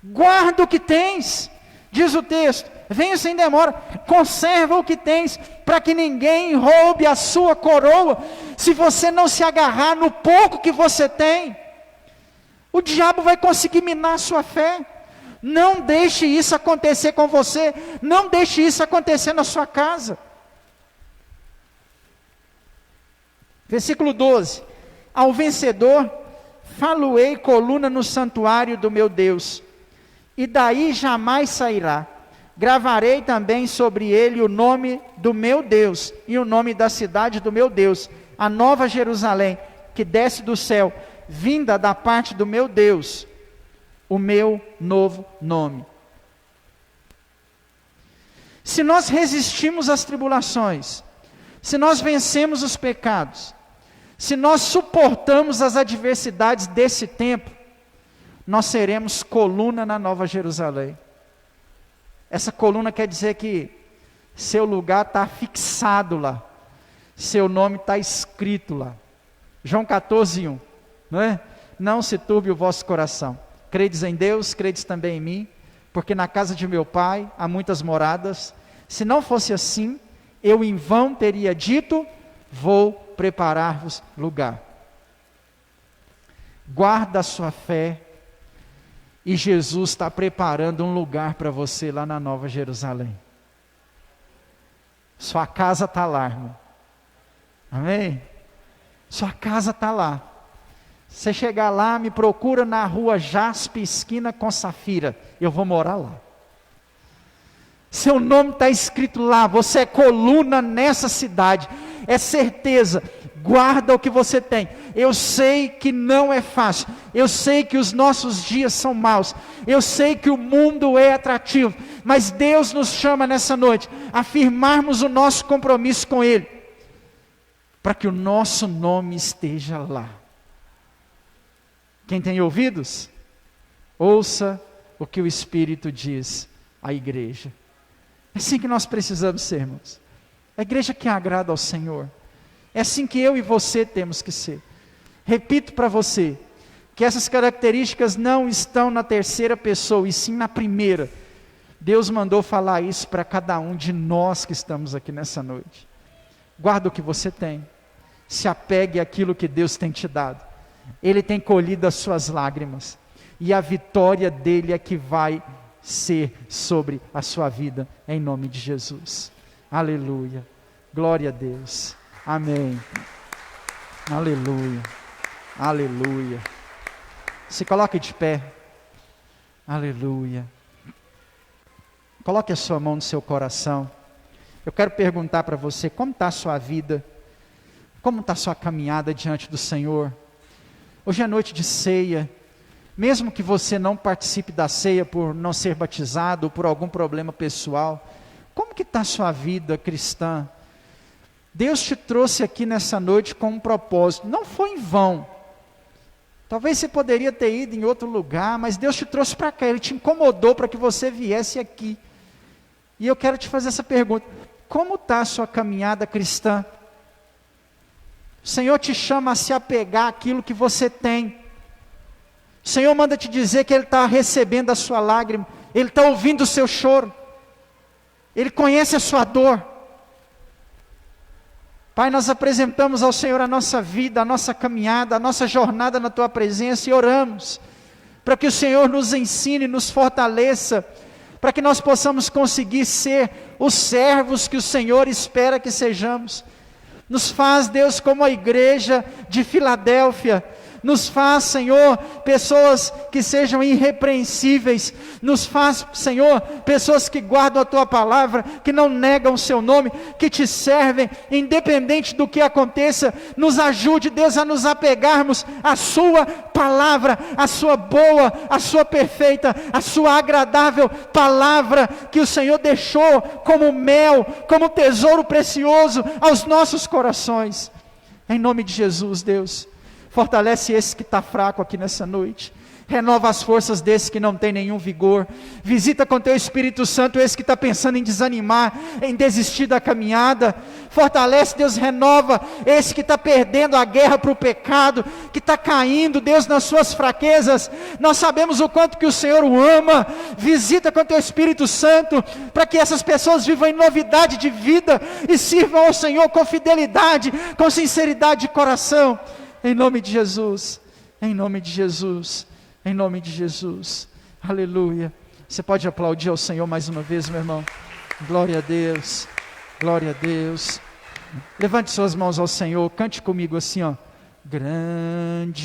Guarda o que tens, diz o texto. Venho sem demora, conserva o que tens, para que ninguém roube a sua coroa. Se você não se agarrar no pouco que você tem, o diabo vai conseguir minar a sua fé. Não deixe isso acontecer com você, não deixe isso acontecer na sua casa. Versículo 12, ao vencedor, falo-ei coluna no santuário do meu Deus, e daí jamais sairá. Gravarei também sobre ele o nome do meu Deus, e o nome da cidade do meu Deus, a nova Jerusalém, que desce do céu, vinda da parte do meu Deus, o meu novo nome. Se nós resistimos às tribulações, se nós vencemos os pecados, se nós suportamos as adversidades desse tempo, nós seremos coluna na Nova Jerusalém. Essa coluna quer dizer que seu lugar está fixado lá, seu nome está escrito lá. João 14:1, não é? Não se turbe o vosso coração. Credes em Deus, credes também em mim, porque na casa de meu pai há muitas moradas. Se não fosse assim, eu em vão teria dito, vou preparar-vos lugar. Guarda a sua fé, e Jesus está preparando um lugar para você lá na Nova Jerusalém. Sua casa está lá, irmão. Amém? Sua casa está lá. Você chegar lá, me procura na rua Jaspe, esquina com Safira. Eu vou morar lá. Seu nome está escrito lá. Você é coluna nessa cidade. É certeza. Guarda o que você tem. Eu sei que não é fácil. Eu sei que os nossos dias são maus. Eu sei que o mundo é atrativo. Mas Deus nos chama nessa noite a firmarmos o nosso compromisso com Ele, para que o nosso nome esteja lá. Quem tem ouvidos, ouça o que o Espírito diz à igreja. É assim que nós precisamos ser, irmãos. A igreja que agrada ao Senhor. É assim que eu e você temos que ser. Repito para você, que essas características não estão na terceira pessoa, e sim na primeira. Deus mandou falar isso para cada um de nós que estamos aqui nessa noite. Guarda o que você tem. Se apegue àquilo que Deus tem te dado. Ele tem colhido as suas lágrimas, e a vitória dele é que vai ser sobre a sua vida, em nome de Jesus. Aleluia, glória a Deus, amém, aleluia, aleluia. Se coloque de pé, aleluia. Coloque a sua mão no seu coração. Eu quero perguntar para você, como está a sua vida? Como está a sua caminhada diante do Senhor? Hoje é noite de ceia. Mesmo que você não participe da ceia por não ser batizado ou por algum problema pessoal, como que está a sua vida cristã? Deus te trouxe aqui nessa noite com um propósito, não foi em vão. Talvez você poderia ter ido em outro lugar, mas Deus te trouxe para cá, Ele te incomodou para que você viesse aqui. E eu quero te fazer essa pergunta: como está a sua caminhada cristã? O Senhor te chama a se apegar àquilo que você tem. O Senhor manda te dizer que Ele está recebendo a sua lágrima, Ele está ouvindo o seu choro, Ele conhece a sua dor. Pai, nós apresentamos ao Senhor a nossa vida, a nossa caminhada, a nossa jornada na Tua presença e oramos para que o Senhor nos ensine, nos fortaleça, para que nós possamos conseguir ser os servos que o Senhor espera que sejamos. Nos faz, Deus, como a igreja de Filadélfia. Nos faz, Senhor, pessoas que sejam irrepreensíveis. Nos faz, Senhor, pessoas que guardam a Tua palavra, que não negam o Seu nome, que Te servem, independente do que aconteça. Nos ajude, Deus, a nos apegarmos à Sua palavra, à Sua boa, à Sua perfeita, à Sua agradável palavra, que o Senhor deixou como mel, como tesouro precioso aos nossos corações. Em nome de Jesus, Deus. Fortalece esse que está fraco aqui nessa noite. Renova as forças desse que não tem nenhum vigor. Visita com Teu Espírito Santo esse que está pensando em desanimar, em desistir da caminhada. Fortalece, Deus, renova esse que está perdendo a guerra para o pecado, que está caindo, Deus, nas suas fraquezas. Nós sabemos o quanto que o Senhor o ama. Visita com Teu Espírito Santo, para que essas pessoas vivam em novidade de vida e sirvam ao Senhor com fidelidade, com sinceridade de coração. Em nome de Jesus, em nome de Jesus, em nome de Jesus, aleluia. Você pode aplaudir ao Senhor mais uma vez, meu irmão? Glória a Deus, glória a Deus. Levante suas mãos ao Senhor, cante comigo assim, ó. Grande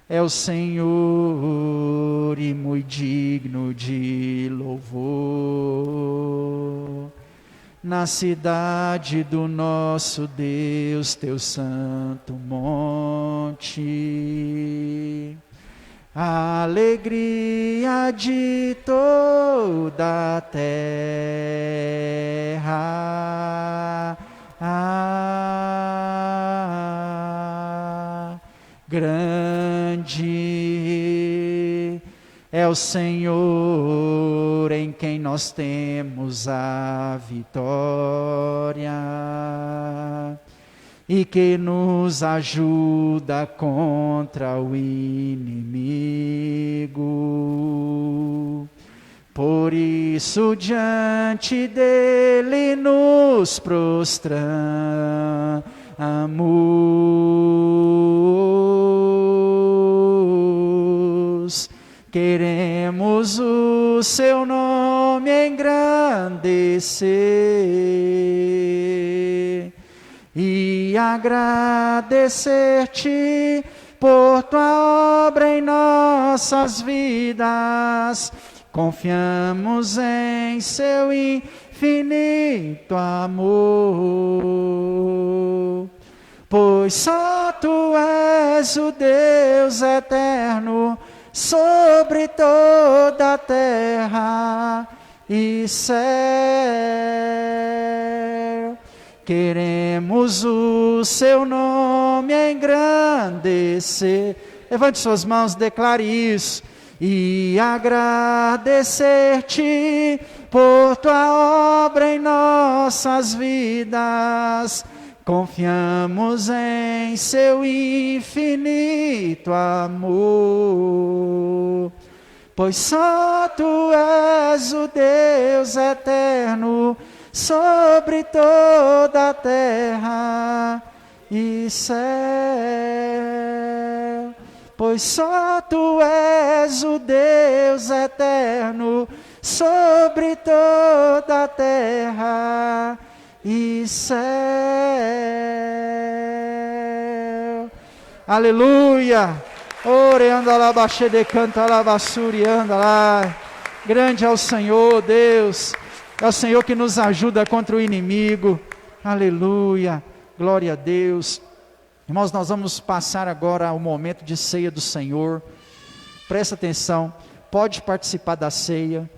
é o Senhor e muito digno de louvor. Na cidade do nosso Deus, Teu santo monte, a alegria de toda a terra, grande é o Senhor em quem nós temos a vitória e que nos ajuda contra o inimigo. Por isso diante dele nos prostramos. Queremos o Seu nome engrandecer e agradecer-Te por Tua obra em nossas vidas. Confiamos em Seu infinito amor, pois só Tu és o Deus eterno sobre toda a terra e céu. Queremos o Seu nome engrandecer. Levante suas mãos, declare isso. E agradecer-Te por Tua obra em nossas vidas. Confiamos em Seu infinito amor, pois só Tu és o Deus eterno sobre toda a terra e céu. Pois só Tu és o Deus eterno sobre toda a terra e céu. Aleluia. Oreanda lá, baixê de canta lá, bassurianda lá. Grande é o Senhor, Deus. É o Senhor que nos ajuda contra o inimigo. Aleluia. Glória a Deus. Irmãos, nós vamos passar agora ao momento de ceia do Senhor. Presta atenção. Pode participar da ceia.